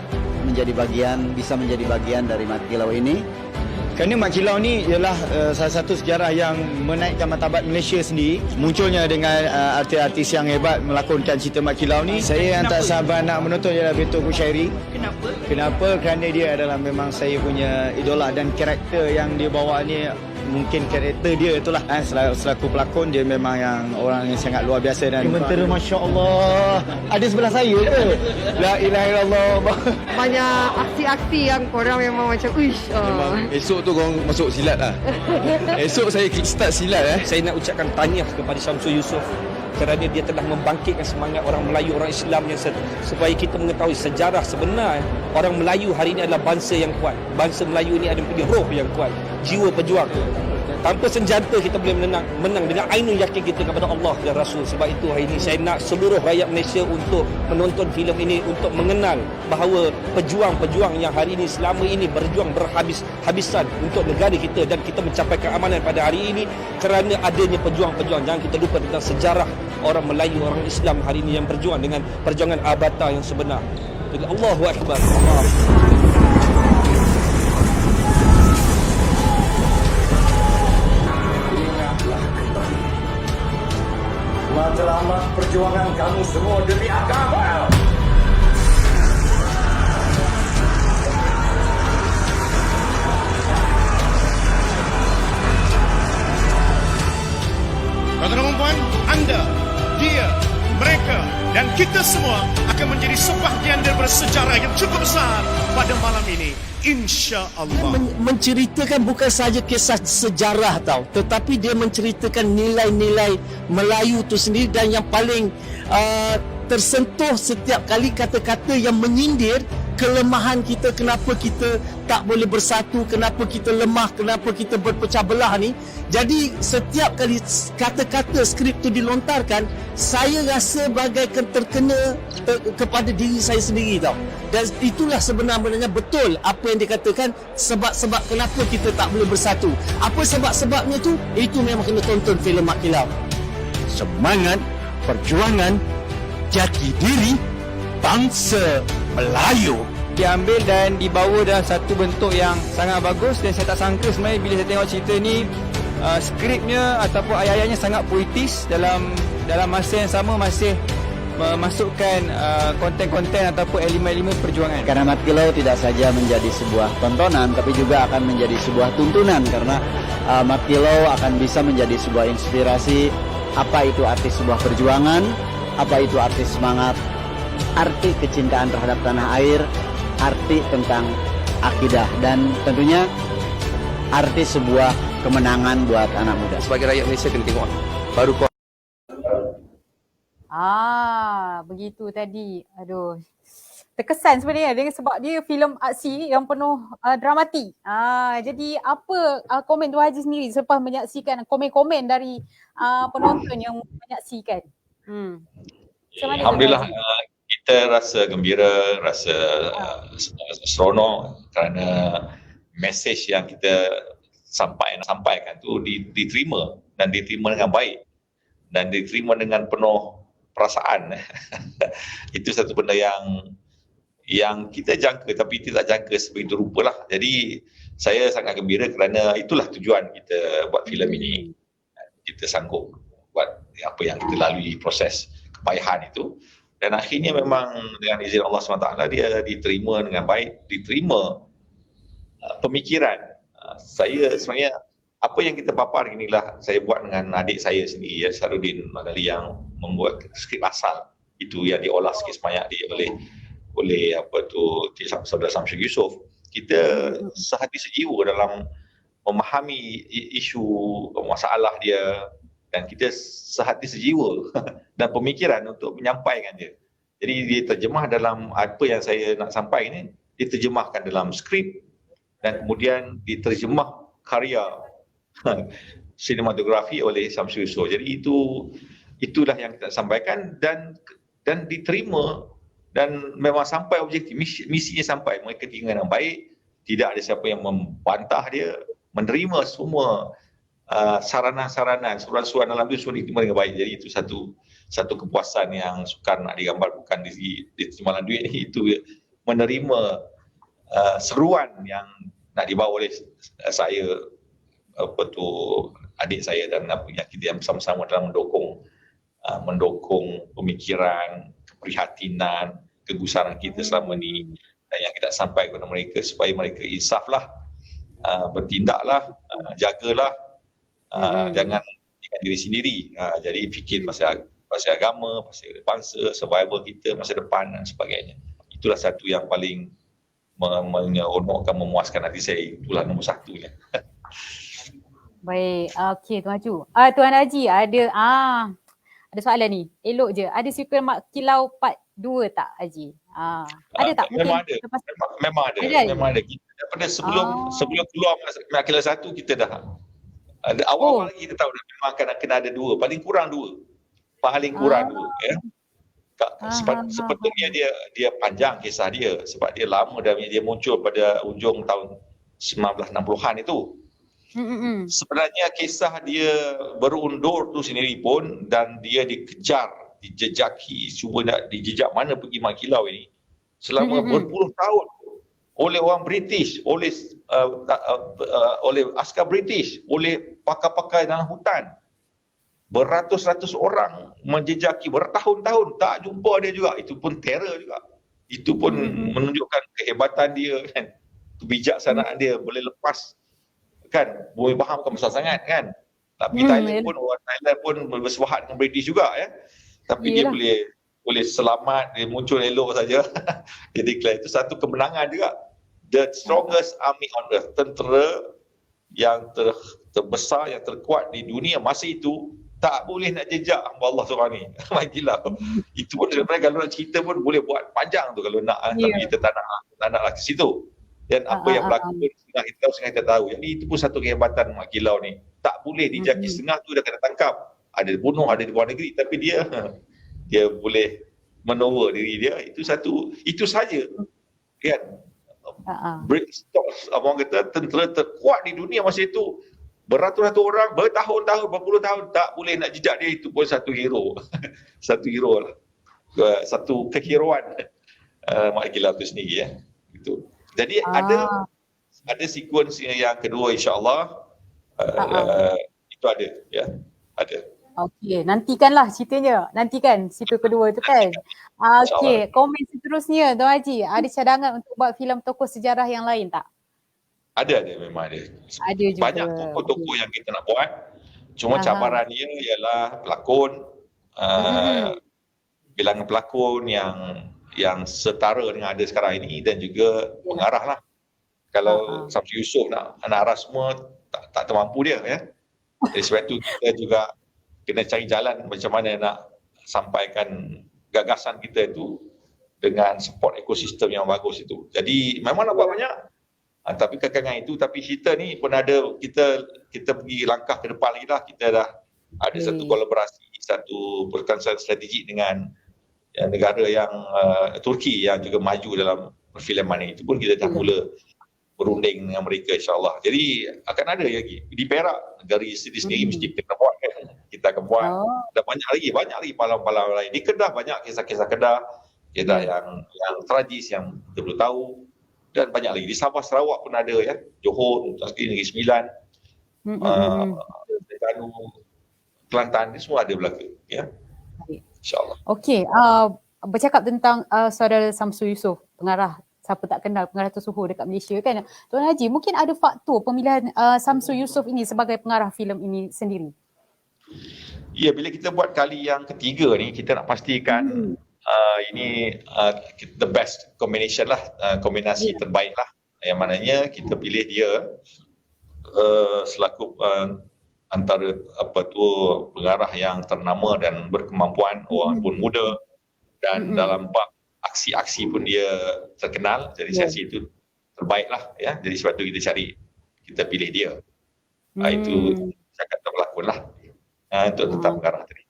bisa menjadi bagian dari Mat Kilau ini. Kerana Mat Kilau ni ialah salah satu sejarah yang menaikkan martabat Malaysia sendiri. Munculnya dengan artis-artis yang hebat melakonkan cerita Mat Kilau ni. Saya yang tak sabar nak menonton ialah Betul Kushairi. Kenapa? Kerana dia adalah memang saya punya idola, dan karakter yang dia bawa ni mungkin karakter dia itulah. Selaku pelakon dia memang yang orang yang sangat luar biasa dan mentera, masya-Allah. Ada sebelah saya ke? La ilaha illallah. Banyak aksi-aksi yang korang memang macam Esok tu korang masuk silat lah. Esok saya start silat. Saya nak ucapkan tahniah kepada Syamsul Yusof kerana dia telah membangkitkan semangat orang Melayu, orang Islam yang supaya kita mengetahui sejarah sebenar. Orang Melayu hari ini adalah bangsa yang kuat. Bangsa Melayu ini ada punya roh yang kuat, jiwa pejuang. Tanpa senjata kita boleh menang dengan ainul yakin kita kepada Allah dan Rasul. Sebab itu hari ini saya nak seluruh rakyat Malaysia untuk menonton filem ini, untuk mengenal bahawa pejuang-pejuang yang hari ini selama ini berjuang berhabis-habisan untuk negara kita, dan kita mencapai keamanan pada hari ini kerana adanya pejuang-pejuang. Jangan kita lupa tentang sejarah orang Melayu, orang Islam hari ini yang berjuang dengan perjuangan abata yang sebenar. Allahu Akbar. Selamat perjuangan kamu semua demi agama. Tuan-tuan dan puan, anda, dia, mereka dan kita semua akan menjadi sebahagian daripada sejarah yang cukup besar pada malam ini. Insya-Allah. Menceritakan bukan sahaja kisah sejarah tetapi dia menceritakan nilai-nilai Melayu itu sendiri, dan yang paling tersentuh setiap kali kata-kata yang menyindir kelemahan kita, kenapa kita tak boleh bersatu, kenapa kita lemah, kenapa kita berpecah belah ni. Jadi setiap kali kata-kata skrip tu dilontarkan, saya rasa bagaikan terkena kepada diri saya sendiri Dan itulah sebenarnya betul apa yang dikatakan, sebab-sebab kenapa kita tak boleh bersatu. Apa sebab-sebabnya tu? Itu memang kena tonton filem Mat Kilau. Semangat perjuangan jati diri bangsa Melayu. Diambil dan dibawa dalam satu bentuk yang sangat bagus, dan saya tak sangka sebenarnya bila saya tengok cerita ni, skripnya ataupun ayat-ayatnya sangat puitis, dalam masa yang sama masih memasukkan konten-konten ataupun elemen-elemen perjuangan. Karena Mat Kilau tidak saja menjadi sebuah tontonan, tapi juga akan menjadi sebuah tuntunan, karena Mat Kilau akan bisa menjadi sebuah inspirasi apa itu arti sebuah perjuangan, apa itu arti semangat, arti kecintaan terhadap tanah air, arti tentang akidah, dan tentunya arti sebuah kemenangan buat anak muda. Sebagai rakyat Malaysia kena tengok baru kau. Begitu tadi. Aduh. Terkesan sebenarnya dengan sebab dia filem aksi yang penuh dramatik. Jadi apa komen Tuan Haji sendiri selepas menyaksikan komen-komen dari penonton yang menyaksikan? Alhamdulillah, kita rasa gembira, rasa seronok kerana mesej yang kita sampaikan tu diterima, dan diterima dengan baik dan diterima dengan penuh perasaan. Itu satu benda yang kita jangka tapi tidak jangka sebegitu rupa lah. Jadi saya sangat gembira kerana itulah tujuan kita buat filem ini. Kita sanggup buat apa yang kita lalui, proses kepayahan itu, dan akhirnya memang dengan izin Allah SWT dia diterima dengan baik, diterima pemikiran. Saya sebenarnya apa yang kita papar inilah saya buat dengan adik saya sendiri, Sarudin Magali, yang membuat skrip asal itu yang diolah sikit sebanyak oleh Saudara Samsul Yusof. Kita sehati sejiwa dalam memahami isu masalah dia, dan kita sehati sejiwa dan pemikiran untuk menyampaikan dia. Jadi dia terjemah dalam apa yang saya nak sampaikan ini, diterjemahkan dalam skrip dan kemudian diterjemah karya sinematografi oleh Samsul Yusof. Jadi itulah yang kita sampaikan dan diterima, dan memang sampai objektif, misinya sampai, mereka tinggal dengan baik, tidak ada siapa yang membantah dia, menerima semua saranan-saranan, surat-surat dalam itu semua diterima dengan baik. Jadi itu satu kepuasan yang sukar nak digambar, bukan diterima dalam duit ni, itu menerima seruan yang nak dibawa oleh saya, adik saya dan kita yang bersama-sama dalam mendukung pemikiran, keprihatinan, kegusaran kita selama ni, dan yang kita sampaikan kepada mereka supaya mereka insaflah, bertindaklah, jagalah, jangan fikir diri sendiri. Jadi fikir pasal agama, pasal bangsa, survival kita masa depan dan sebagainya. Itulah satu yang paling menyeronokkan, memuaskan hati saya. Itulah nombor satunya. Baik, okey Tuan Haji. Tuan Haji ada soalan ni. Elok je. Ada sequel Mat Kilau Part 2 tak Haji? Ada tak? Memang ada. Memang ada. Kita daripada sebelum keluar Mat Kilau 1 kita dah awal lagi kita tahu dah memang akan kena ada 2, paling kurang 2. Paling kurang 2 ya. Sepatutnya dia panjang kisah dia sebab dia lama dah, dia muncul pada hujung tahun 1960-an itu. Sebenarnya kisah dia berundur tu sendiri pun, dan dia dikejar, dijejaki, cuba nak dijejak mana pergi Mat Kilau ini selama berpuluh tahun oleh orang British, oleh askar British, oleh pakar-pakar dalam hutan. Beratus-ratus orang menjejaki bertahun-tahun, tak jumpa dia juga. Itu pun terror juga. Itu pun menunjukkan kehebatan dia kan, kebijaksanaan dia, boleh lepas kan, boleh faham kan besar sangat kan. Tapi Thailand pun, orang Thailand pun bersuahat dengan British juga ya. Tapi dia boleh selamat, dia muncul elok saja. Dia declare itu satu kemenangan juga. The strongest army on earth, tentera yang terbesar, yang terkuat di dunia masa itu, tak boleh nak jejak hamba Allah seorang ni. Mat Kilau. Itu pun sebenarnya kalau nak cerita pun boleh buat panjang tu kalau nak, tapi kita tak naklah ke situ. Dan apa yang berlaku pun setengah kita tahu. Jadi itu pun satu kehebatan Mat Kilau ni. Tak boleh dijaki setengah tu dah kena tangkap. Ada dibunuh, ada di luar negeri, tapi dia boleh menover diri dia. Itu saja kan. Orang kata tentera terkuat di dunia masa itu, beratus-ratus orang, bertahun-tahun, berpuluh tahun tak boleh nak jejak dia. Itu pun satu hero. Satu hero lah. satu kehirauan Mak Kilau tu sendiri ya. Gitu. Jadi ada sekuens yang kedua insya-Allah itu ada ya. Ada. Okey, nantikanlah ceritanya. Nantikan cerita kedua tu kan. Okey, komen seterusnya Tuan Haji, ada cadangan untuk buat filem tokoh sejarah yang lain tak? Ada memang ada. Ada juga. Banyak tokoh-tokoh yang kita nak buat. Cuma cabaran dia ialah pelakon, bilangan pelakon yang setara dengan ada sekarang ini dan juga pengarah lah. Kalau Samsul Yusof nak arah semua tak termampu dia ya. Jadi sebab itu kita juga kena cari jalan macam mana nak sampaikan gagasan kita itu dengan support ekosistem yang bagus itu. Jadi memang nak buat banyak. Tapi kekangan itu, tapi kita ni pun ada, kita pergi langkah ke depan lagi lah. Kita dah ada satu kolaborasi, satu perkongsian strategik dengan negara yang Turki yang juga maju dalam perfilman ini. Itu pun kita dah mula berunding dengan mereka insyaAllah. Jadi akan ada lagi. Di Perak, negara sendiri mesti kita kena buat kan. Kita akan buat. Dan banyak lagi pahlawan-pahlawan lain. Di Kedah banyak kisah-kisah Kedah yang tragis yang kita perlu tahu. Dan banyak lagi. Di Sabah, Sarawak pun ada ya. Johor, Negeri Sembilan, Terengganu, Kelantan, ni semua ada berlaku ya. InsyaAllah. Okey, bercakap tentang saudara Samsul Yusof, pengarah, siapa tak kenal pengarah tersohor dekat Malaysia kan. Tuan Haji, mungkin ada faktor pemilihan Samsul Yusof ini sebagai pengarah filem ini sendiri? Ya, bila kita buat kali yang ketiga ni, kita nak pastikan ini the best combination lah, kombinasi terbaik lah. Yang mananya kita pilih dia selaku antara pengarah yang ternama dan berkemampuan, orang pun muda dan dalam bab aksi-aksi pun dia terkenal. Jadi saya rasa itu terbaik lah ya. Jadi sebab tu kita pilih dia. Itu cakap terpelakon lah untuk tentang pengarah tadi.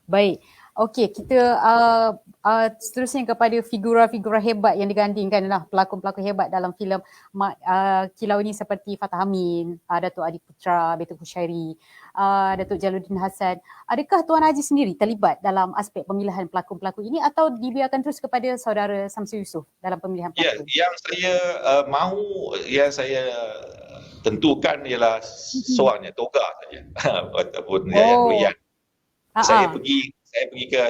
Baik. Okey, kita seterusnya kepada figura-figura hebat yang digandingkan lah, pelakon-pelakon hebat dalam filem Kilau ini seperti Fatah Amin, Datuk Adi Putra, Betul Kushairi, Datuk Jaluddin Hassan. Adakah Tuan Haji sendiri terlibat dalam aspek pemilihan pelakon-pelakon ini atau dibiarkan terus kepada saudara Samsul Yusof dalam pemilihan pelakon? Ya, yang saya yang saya tentukan ialah seorangnya, Toga saja ataupun Yayan Ruhian. Saya pergi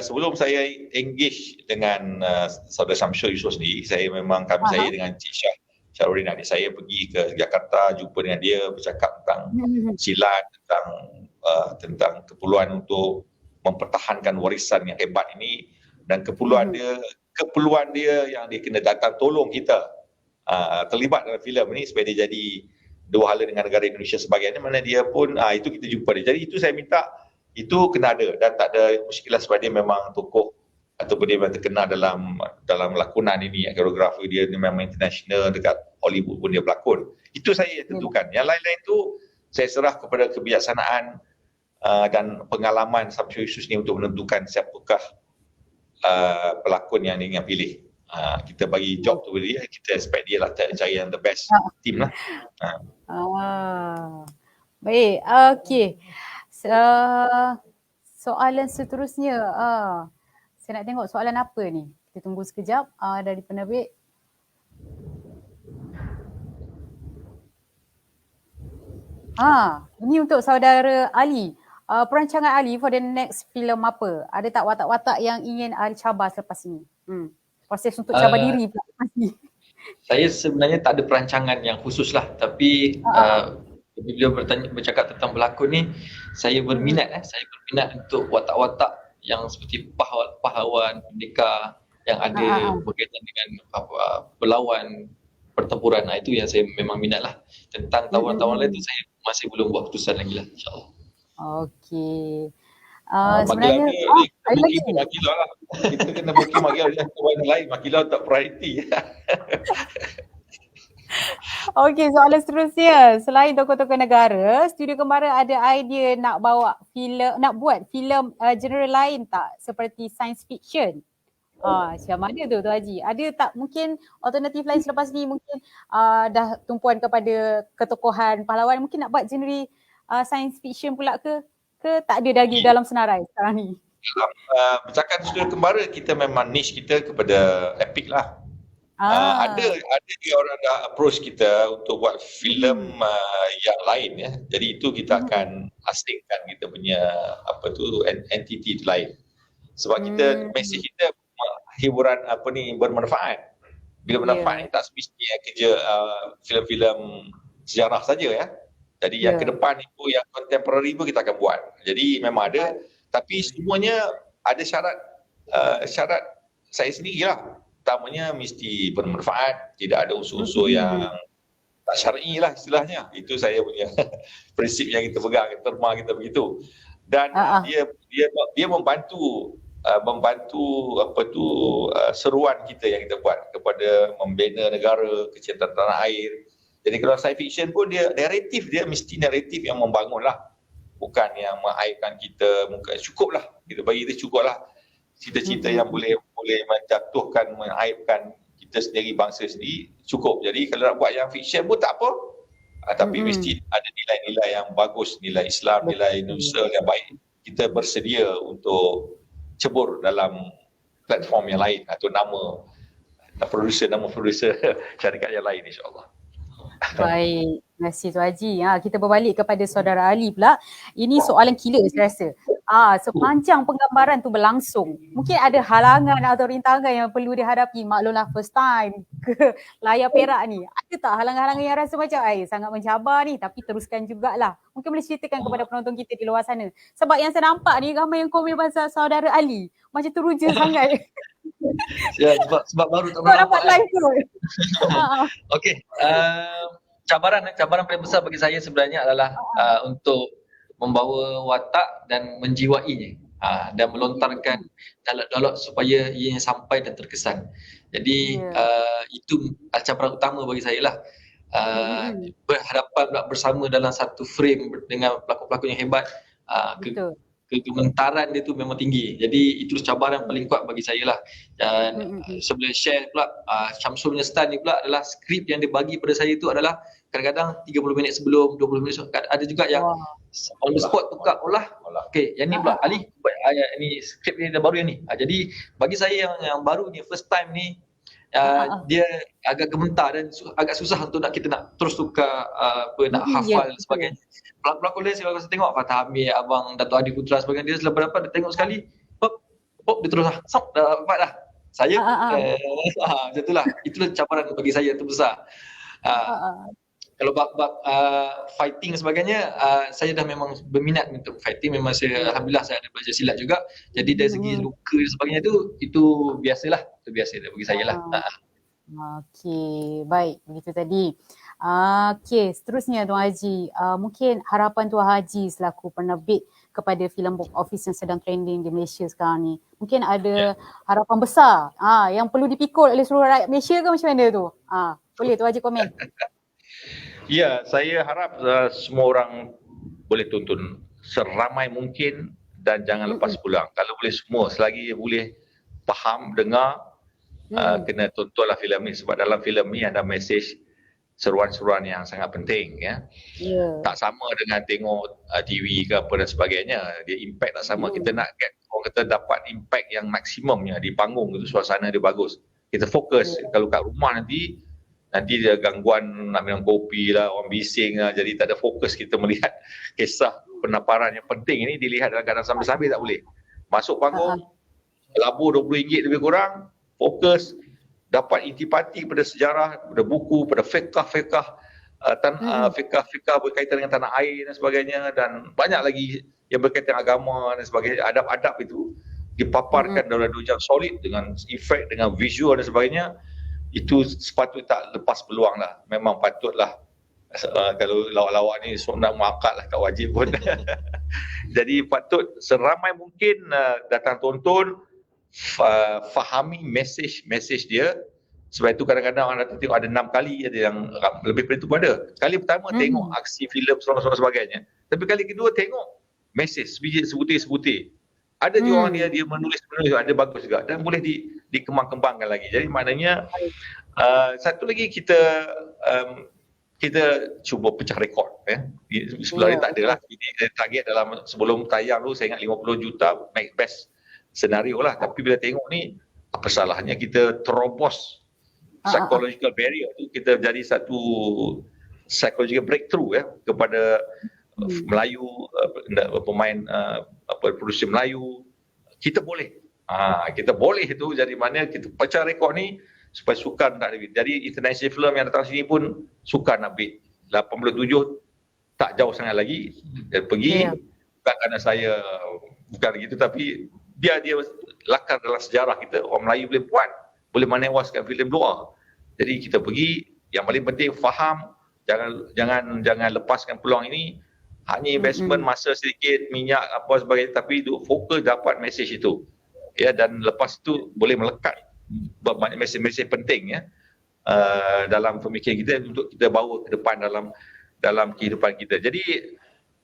sebelum saya engage dengan saudara Samsul Yusof sendiri, saya dengan Cik Syarudin, adik saya pergi ke Jakarta, jumpa dengan dia, bercakap tentang silat, tentang keperluan untuk mempertahankan warisan yang hebat ini dan keperluan dia yang dia kena datang tolong kita terlibat dalam filem ini supaya dia jadi dua hala dengan negara Indonesia sebagainya, mana dia pun itu kita jumpa dia. Jadi itu saya minta itu kena ada dan tak ada muskilah sebab dia memang tokoh ataupun dia memang terkenal dalam lakonan ini, koreografi dia memang international, dekat Hollywood pun dia berlakon. Itu saya tentukan. Yang lain-lain tu saya serah kepada kebijaksanaan dan pengalaman Samsul Yusof ni untuk menentukan siapakah pelakon yang dia ingin pilih. Kita bagi job tu dia, kita expect dia lah cari yang the best team lah. Baik, okey. Soalan seterusnya, saya nak tengok soalan apa ni. Kita tunggu sekejap dari penerbit. Ini untuk saudara Ali. Perancangan Ali for the next film apa? Ada tak watak-watak yang ingin Ali cabar selepas ini? Proses untuk cabar diri pula lepas ni. Saya sebenarnya tak ada perancangan yang khusus lah, tapi bila bercakap tentang pelakon ni, saya berminat untuk watak-watak yang seperti pahlawan, pendekar yang ada berkaitan dengan berlawan pertempuran. Itu yang saya memang minat lah. Tentang tawaran-tawaran lain tu saya masih belum buat keputusan lagi lah, insyaAllah. Okey. Sebenarnya Makilau lah. Kita kena booking Makilau yang lain. Makilau tak priority. Okey, soalan seterusnya. Selain tokoh-tokoh negara, Studio Kembara ada idea nak buat filem genre lain tak? Seperti science fiction. Macam mana tu Tuan Haji? Ada tak mungkin alternatif lain selepas ni, mungkin dah tumpuan kepada ketokohan pahlawan, mungkin nak buat genre science fiction pula ke tak ada lagi dalam senarai sekarang ni? dalam bercakap studio kembara, kita memang niche kita kepada Epic lah. Ada dia orang dah approach kita untuk buat filem yang lain ya. Jadi itu kita akan asingkan kita punya entity lain. Sebab kita mesej kita hiburan bermanfaat. Bila bermanfaat tak semestinya kerja filem-filem sejarah saja ya. Jadi yang ke depan itu yang contemporary pun kita akan buat. Jadi memang ada, tapi semuanya ada syarat saya sendirilah. Utamanya mesti bermanfaat, tidak ada unsur-unsur yang tak syar'i lah istilahnya. Itu saya punya prinsip yang kita pegang, terma kita begitu. Dan dia membantu seruan kita yang kita buat kepada membina negara, kecintaan tanah air. Jadi kalau science fiction pun dia mesti naratif yang membangun lah. Bukan yang mengaibkan kita, cukup lah. Kita bagi kita cukup lah. Cita-cita yang boleh menjatuhkan, mengaibkan kita sendiri, bangsa sendiri, cukup. Jadi kalau nak buat yang fiction pun tak apa. Tapi mesti ada nilai-nilai yang bagus, nilai Islam, nilai Indonesia yang baik. Kita bersedia untuk cebur dalam platform yang lain atau nama producer syarikat yang lain, insyaAllah. Baik, terima kasih Tuan Haji. Kita berbalik kepada Saudara Ali pula. Ini soalan killer saya rasa. Sepanjang penggambaran tu berlangsung, mungkin ada halangan atau rintangan yang perlu dihadapi. Maklumlah first time ke layar perak ni. Ada tak halangan-halangan yang rasa macam sangat mencabar ni, tapi teruskan jugalah. Mungkin boleh ceritakan kepada penonton kita di luar sana. Sebab yang saya nampak ni ramai yang komen pasal Saudara Ali. Macam teruja sangat. Ya, sebab baru tak nampak live tu. Okey, cabaran paling besar bagi saya sebenarnya adalah untuk membawa watak dan menjiwainya, dan melontarkan dialog-dialog supaya ianya sampai dan terkesan. Jadi itu cabaran utama bagi saya lah. Berhadapan bersama dalam satu frame dengan pelakon-pelakon yang hebat, kegementaran dia tu memang tinggi. Jadi itu cabaran paling kuat bagi saya lah. Dan sebelum share pula, Syamsul punya style ni pula adalah skrip yang dia bagi pada saya tu adalah kadang-kadang 30 minit sebelum, 20 minit sebelum. Ada juga yang on the spot tukar okey, yang ni pula Ali ni skrip ni dah baru yang ni. Jadi bagi saya yang baru ni, first time ni, dia agak gementar dan agak susah untuk kita nak terus tukar nak hafal dan sebagainya. Pelakon lain saya tengok Fatah Amir, Abang Dato' Adi Putra sebagainya, dia selepas dapat dia tengok sekali pop dia terus dah dapat dah. Saya macam itulah. Itulah cabaran bagi saya terbesar. Kalau bab fighting sebagainya, saya dah memang berminat untuk fighting. Memang alhamdulillah saya ada belajar silat juga. Jadi dari segi luka dan sebagainya itu biasalah. Itu biasa bagi saya lah. Okey, baik. Begitu tadi. Okey, seterusnya Tuan Haji. Mungkin harapan Tuan Haji selaku penerbit kepada filem box office yang sedang trending di Malaysia sekarang ni. Mungkin ada harapan besar yang perlu dipikul oleh seluruh rakyat Malaysia ke macam mana tu? Boleh Tuan Haji komen. Ya, saya harap semua orang boleh tonton seramai mungkin dan jangan lepas pulang. Kalau boleh semua, selagi boleh faham, dengar, kena tontonlah filem ni. Sebab dalam filem ni ada mesej seruan-seruan yang sangat penting ya. Tak sama dengan tengok TV ke apa dan sebagainya. Dia impact tak sama. Kita nak orang kata dapat impact yang maksimumnya di panggung itu, suasana dia bagus. Kita fokus. Kalau kat rumah nanti dia gangguan nak minum kopi lah, orang bising lah, jadi tak ada fokus kita melihat kisah penamparan yang penting ini dilihat dalam keadaan sambil-sambil tak boleh. Masuk panggung, labur RM20 lebih kurang, fokus, dapat intipati pada sejarah, pada buku, pada fiqh berkaitan dengan tanah air dan sebagainya, dan banyak lagi yang berkaitan agama dan sebagainya, adab-adab itu dipaparkan dalam 2 jam solid dengan efek, dengan visual dan sebagainya. Itu sepatutnya tak lepas peluang lah. Memang patutlah. Kalau lawak-lawak ni nak muakat lah, tak wajib pun. Jadi patut seramai mungkin datang tonton, fahami mesej dia. Sebab itu kadang-kadang orang datang tengok ada 6 kali, ada yang lebih daripada itu pun ada. Kali pertama tengok aksi filem seronok-seronok sebagainya. Tapi kali kedua tengok mesej sebutir-sebutir. Ada juga orang dia menulis, ada bagus juga dan boleh dikembang-kembangkan lagi. Jadi maknanya satu lagi kita cuba pecah rekod sebelum ni tak ada lah. Ini target dalam sebelum tayang tu saya ingat 50 juta best senario lah. Tapi bila tengok ni, apa salahnya kita terobos psychological barrier tu, kita jadi satu psychological breakthrough kepada Melayu, pemain producer Melayu. Kita boleh. Kita boleh tu, jadi mana kita pecah rekod ni supaya sukan tak ada. Jadi international film yang datang sini pun sukan nak beat 87, tak jauh sangat lagi. Dia pergi, bukan kerana saya bukan gitu, tapi dia lakar dalam sejarah kita. Orang Melayu boleh buat, boleh menewaskan filem luar. Jadi kita pergi, yang paling penting faham, jangan lepaskan peluang ini. Hanya investment masa sedikit, minyak apa sebagainya, tapi fokus dapat mesej itu. Dan lepas itu boleh melekat banyak mesej-mesej penting dalam pemikiran kita untuk kita bawa ke depan dalam kehidupan kita. Jadi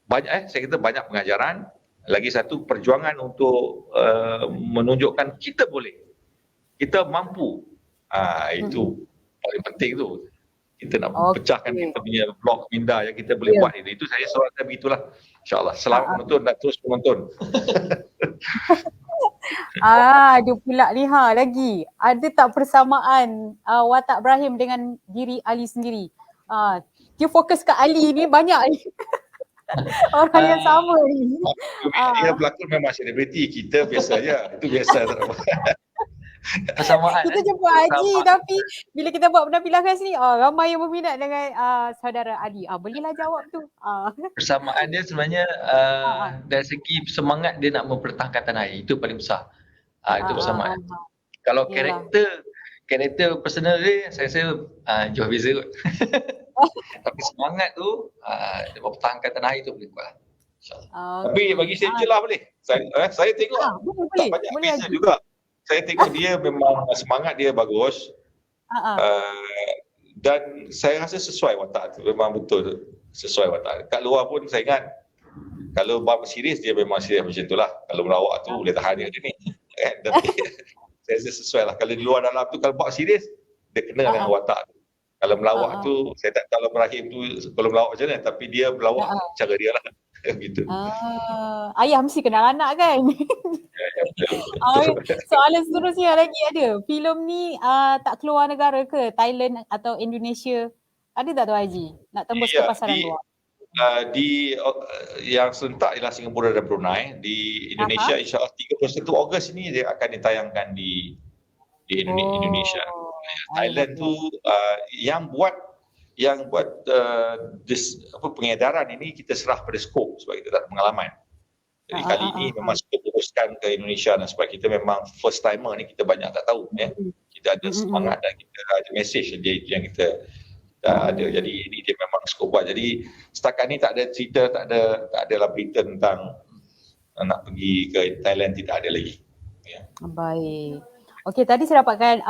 banyak saya kata banyak pengajaran. Lagi satu, perjuangan untuk menunjukkan kita boleh, kita mampu. Itu paling penting tu. Kita nak pecahkan kita punya blok minda yang kita boleh buat itu. Itu saya soalan begitulah. InsyaAllah. Selamat menonton dan terus menonton. Ada pula ni lagi. Ada tak persamaan watak Ibrahim dengan diri Ali sendiri? Dia fokus ke Ali ni banyak ni. Orang yang sama ni. Dia pelakon memang selebriti. Kita biasa je. Itu biasa. Persamaan. Kita jumpa Haji, tapi bila kita buat penampilan kat sini, ramai yang berminat dengan saudara Ali. Bolehlah jawab tu. Persamaan dia sebenarnya dari segi semangat dia nak mempertahankan tanah air. Itu paling besar. Itu persamaan. Kalau karakter personal dia, saya rasa jauh beza kot. Tapi semangat tu, dia mempertahankan tanah air tu paling kuat. Tapi bagi saya je lah boleh. Saya tengok tak banyak beza juga. Saya tengok dia memang semangat dia bagus. Dan saya rasa sesuai watak tu. Memang betul sesuai watak. Kat luar pun saya ingat, kalau bab serius dia memang serius macam tu lah. Kalau melawak tu boleh tahan dia ni. Tapi saya rasa sesuai lah. Kalau di luar dalam tu, kalau bab serius, dia kena dengan watak tu. Kalau melawak tu, saya tak tahu Ibrahim tu kalau melawak macam mana. Tapi dia melawak cara dia lah. Gitu. Ayah mesti kenal anak kan? Soalan seterusnya lagi ada. Filem ni tak keluar negara ke? Thailand atau Indonesia? Ada tak tu Haji? Nak tembus ke pasaran luar? Yang serentak ialah Singapura dan Brunei. Di Indonesia insyaAllah 31 Ogos ini dia akan ditayangkan di Indonesia. Thailand tu yang buat pengedaran ini kita serah pada skop sebab kita tak ada pengalaman. Jadi kali ini memang skop teruskan ke Indonesia dan sebab kita memang first timer ni, kita banyak tak tahu kita ada semangat dan kita ada mesej yang kita ada. Jadi ini dia memang skop buat. Jadi setakat ni tak ada cerita, tak ada lah berita tentang nak pergi ke Thailand, tidak ada lagi. Baik. Okey, tadi saya dapatkan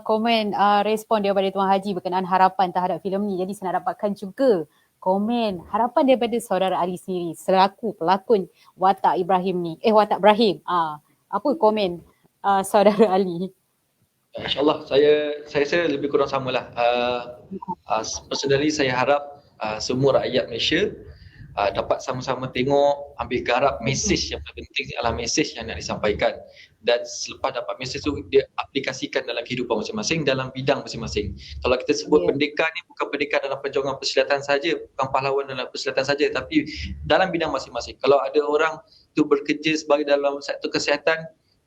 komen respon daripada Tuan Haji berkenaan harapan terhadap filem ni. Jadi saya nak dapatkan juga komen harapan daripada saudara Ali sendiri selaku pelakon watak Ibrahim ni. Watak Ibrahim. Apa komen saudara Ali? InsyaAllah saya lebih kurang samalah. Personally saya harap semua rakyat Malaysia dapat sama-sama tengok, ambil garap mesej yang penting adalah mesej yang nak disampaikan. Dan selepas dapat mesej tu, dia aplikasikan dalam kehidupan masing-masing, dalam bidang masing-masing. Kalau kita sebut pendekar ni bukan pendekar dalam perjuangan persilatan saja, bukan pahlawan dalam persilatan saja, tapi dalam bidang masing-masing. Kalau ada orang tu bekerja sebagai dalam sektor kesihatan,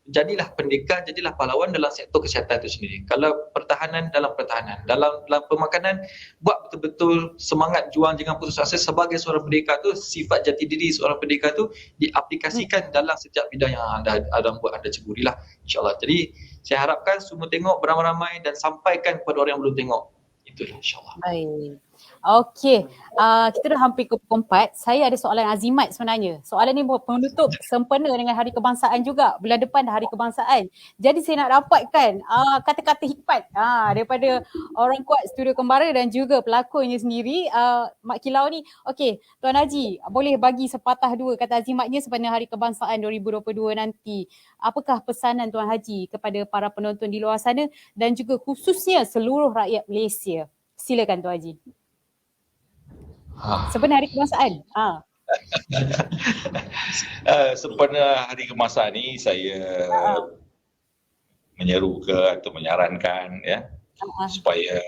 jadilah pendekar, jadilah pahlawan dalam sektor kesihatan itu sendiri. Kalau pertahanan, dalam pertahanan. Dalam pemakanan, buat betul-betul semangat juang jangan putus asa. Sebagai seorang pendekar tu, sifat jati diri seorang pendekar tu diaplikasikan dalam setiap bidang yang anda buat, anda ceburilah, insyaAllah. Jadi saya harapkan semua tengok beramai-ramai dan sampaikan kepada orang yang belum tengok. Itulah insyaAllah. Baik. Okey, kita dah hampir ke pukul 4. Saya ada soalan azimat sebenarnya. Soalan ni menutup sempena dengan Hari Kebangsaan juga. Bulan depan dah Hari Kebangsaan. Jadi saya nak dapatkan kata-kata hikmat daripada orang kuat Studio Kembara dan juga pelakonnya sendiri, Mak Kilau ni. Okey, Tuan Haji, boleh bagi sepatah dua kata azimatnya sempena Hari Kebangsaan 2022 nanti. Apakah pesanan Tuan Haji kepada para penonton di luar sana dan juga khususnya seluruh rakyat Malaysia? Silakan Tuan Haji. Sebenarnya Hari Kebangsaan. Sempena hari kemasan ni saya menyeru atau menyarankan supaya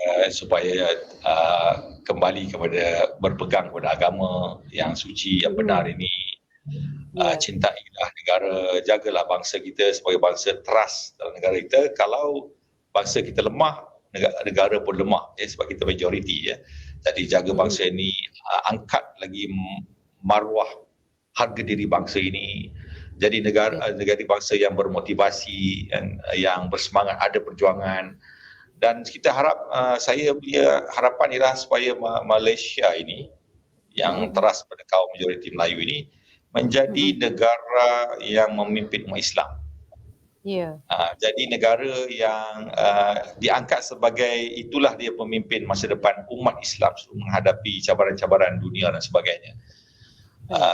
kembali kepada berpegang kepada agama yang suci, yang benar ini. Cintailah negara, jagalah bangsa kita sebagai bangsa trust dalam negara kita. Kalau bangsa kita lemah, negara pun lemah sebab kita majoriti Jadi jaga bangsa ini, angkat lagi maruah harga diri bangsa ini. Jadi negara bangsa yang bermotivasi, yang bersemangat, ada perjuangan. Dan kita harap, saya punya harapan ialah supaya Malaysia ini yang teras pada kaum majoriti Melayu ini menjadi negara yang memimpin umat Islam. Jadi negara yang diangkat sebagai itulah dia pemimpin masa depan umat Islam menghadapi cabaran-cabaran dunia dan sebagainya.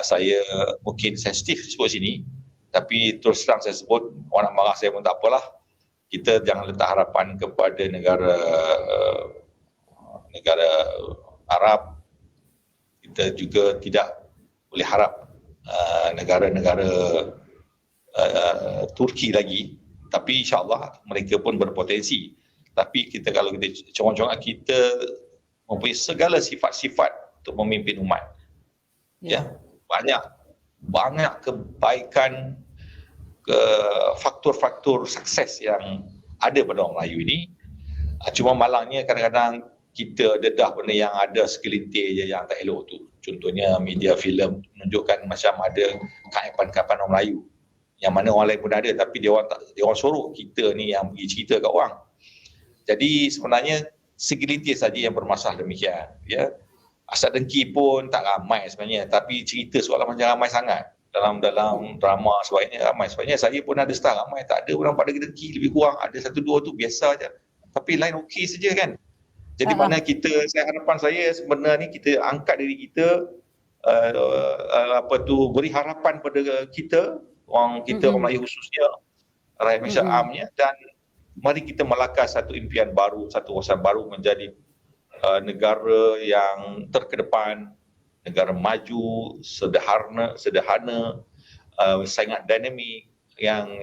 Saya mungkin sensitif sebut sini, tapi terus terang saya sebut, orang nak marah saya pun tak apalah. Kita jangan letak harapan kepada negara Arab. Kita juga tidak boleh harap negara-negara Turki lagi, tapi insyaAllah mereka pun berpotensi. Tapi kalau kita contoh-contoh, kita mempunyai segala sifat-sifat untuk memimpin umat. Banyak kebaikan, faktor-faktor sukses yang ada pada orang Melayu ini. Cuma malangnya kadang-kadang kita dedah benda yang ada segelintir je yang tak elok tu. Contohnya media filem menunjukkan macam ada keaiban-keaiban orang Melayu yang mana orang lain pun ada, tapi dia orang suruh kita ni yang pergi cerita kat orang. Jadi sebenarnya segelintir saja yang bermasalah demikian. Asal dengki pun tak ramai sebenarnya, tapi cerita soalan macam ramai sangat. Dalam drama sebagainya ramai. Sebabnya saya pun ada staff ramai, tak ada orang pada dengki, lebih kurang ada satu dua tu biasa je. Tapi lain okey saja kan. Jadi mana harapan saya sebenarnya kita angkat diri kita, beri harapan pada kita, orang Melayu khususnya, rakyat Malaysia amnya, dan mari kita melakar satu impian baru, satu kawasan baru menjadi negara yang terkedepan, negara maju, sederhana, sangat dinamik, yang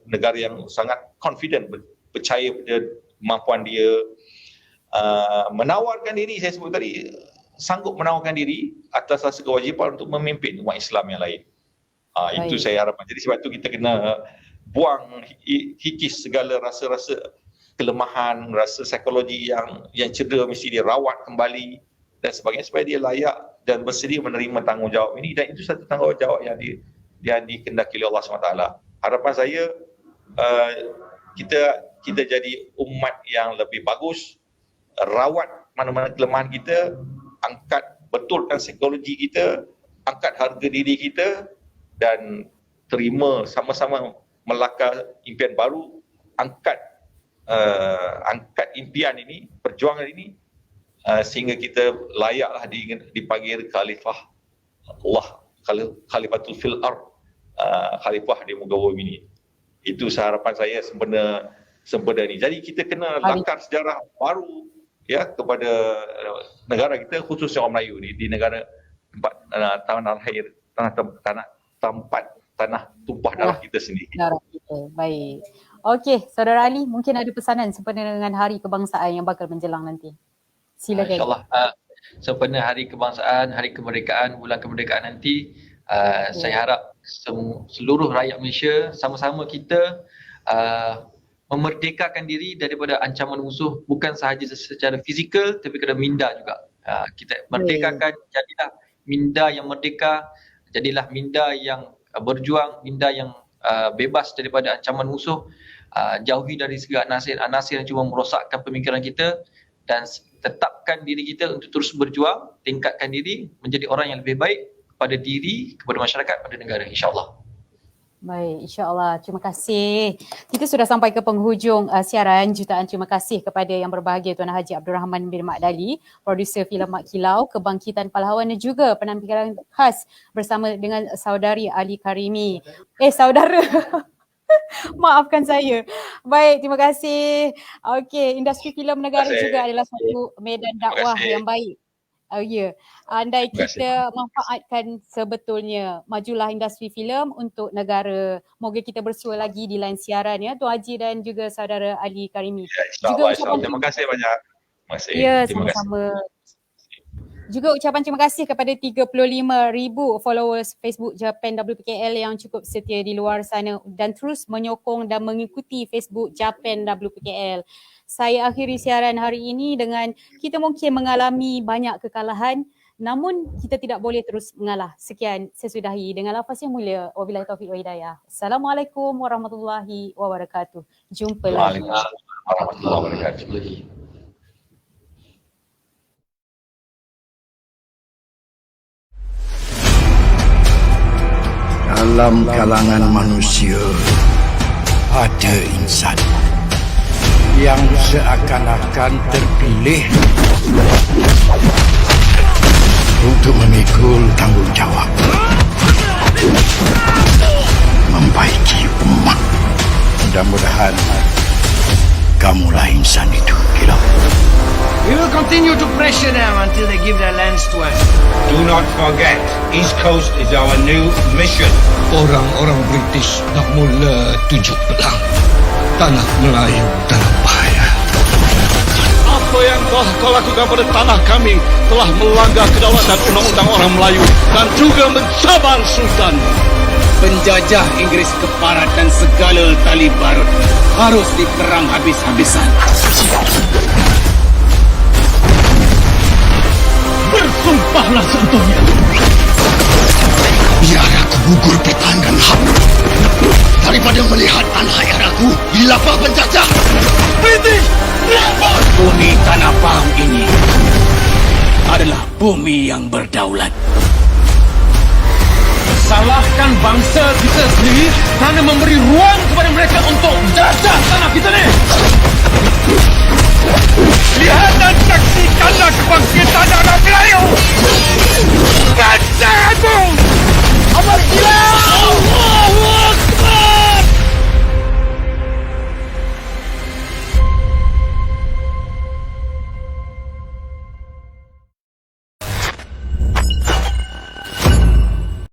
negara yang sangat confident, percaya pada kemampuan dia, menawarkan diri, saya sebut tadi, sanggup menawarkan diri atas rasa kewajipan untuk memimpin umat Islam yang lain. Itu saya harapkan. Jadi sebab itu kita kena buang hikis segala rasa-rasa kelemahan, rasa psikologi yang cedera, mesti dirawat kembali dan sebagainya supaya dia layak dan bersedia menerima tanggungjawab ini. Dan itu satu tanggungjawab yang dikendaki oleh Allah SWT. Harapan saya kita jadi umat yang lebih bagus, rawat mana-mana kelemahan kita, angkat betulkan psikologi kita, angkat harga diri kita, dan terima sama-sama melakar impian baru, angkat impian ini, perjuangan ini, sehingga kita layaklah dipanggil khalifah Allah, khalifatul fil ard, khalifah di muka bumi ini. Itu harapan saya sempena ni. Jadi kita kena lakar sejarah baru kepada negara kita, khususnya orang Melayu ni, di negara tempat tanah lahir, tanah tumpah darah kita sendiri. Darah kita. Baik. Okey, Saudara Ali, mungkin ada pesanan sempena dengan Hari Kebangsaan yang bakal menjelang nanti. Silakan. InsyaAllah sempena Hari Kebangsaan, Hari Kemerdekaan, bulan kemerdekaan nanti, saya harap seluruh rakyat Malaysia sama-sama kita memerdekakan diri daripada ancaman musuh, bukan sahaja secara fizikal tapi kena minda juga. Kita merdekakan, jadilah minda yang merdeka, jadilah minda yang berjuang, minda yang bebas daripada ancaman musuh, jauhi dari segala anasir yang cuma merosakkan pemikiran kita, dan tetapkan diri kita untuk terus berjuang, tingkatkan diri menjadi orang yang lebih baik kepada diri, kepada masyarakat, kepada negara, insyaAllah. Baik, insyaAllah. Terima kasih. Kita sudah sampai ke penghujung siaran. Jutaan terima kasih kepada yang berbahagia Tuan Haji Abdul Rahman bin Mat Dali, produser filem Mak Kilau, Kebangkitan Pahlawan, dan juga penampilan khas bersama dengan saudari Ali Karimi. Saudara. Maafkan saya. Baik, terima kasih. Okey, industri filem negara juga adalah satu medan dakwah yang baik. Ya, andai kita manfaatkan sebetulnya majulah industri filem untuk negara. Moga kita bersua lagi di lain siaran ya, Tuan Haji dan juga saudara Ali Karimi. Juga terima kasih banyak. Ya, sama-sama. Juga ucapan terima kasih kepada 35,000 followers Facebook Japan WPKL yang cukup setia di luar sana dan terus menyokong dan mengikuti Facebook Japan WPKL. Saya akhiri siaran hari ini dengan kita mungkin mengalami banyak kekalahan, namun kita tidak boleh terus mengalah. Sekian, saya sudahi dengan lafaz yang mulia. Wabillahi taufiq wa hidayah. Assalamualaikum warahmatullahi wabarakatuh. Jumpa lagi. Waalaikumsalam warahmatullahi wabarakatuh. Dalam kalangan manusia ada insan yang seakan-akan terpilih untuk memikul tanggungjawab membaiki umat. Mudah-mudahan kamulah insan itu, Kilau. We will continue to pressure them until they give their lands to us. Do not forget, East Coast is our new mission. Orang-orang British nak mula tunjuk pelang. Tanah Melayu dalam bahaya. Apa yang telah kau lakukan pada tanah kami telah melanggar kedaulatan undang-undang orang Melayu dan juga mencabar Sultan. Penjajah Inggris ke barat dan segala tali barut harus diperang habis-habisan. Bersumpahlah seutuhnya. Biar aku gugur pertahanan hak daripada melihat tanah air aku dilapah penjajah. British, bumi tanah Pahang ini adalah bumi yang berdaulat. Salahkan bangsa kita sendiri kerana memberi ruang kepada mereka untuk jajah tanah kita ni. Lihat dan saksikanlah kebangkitan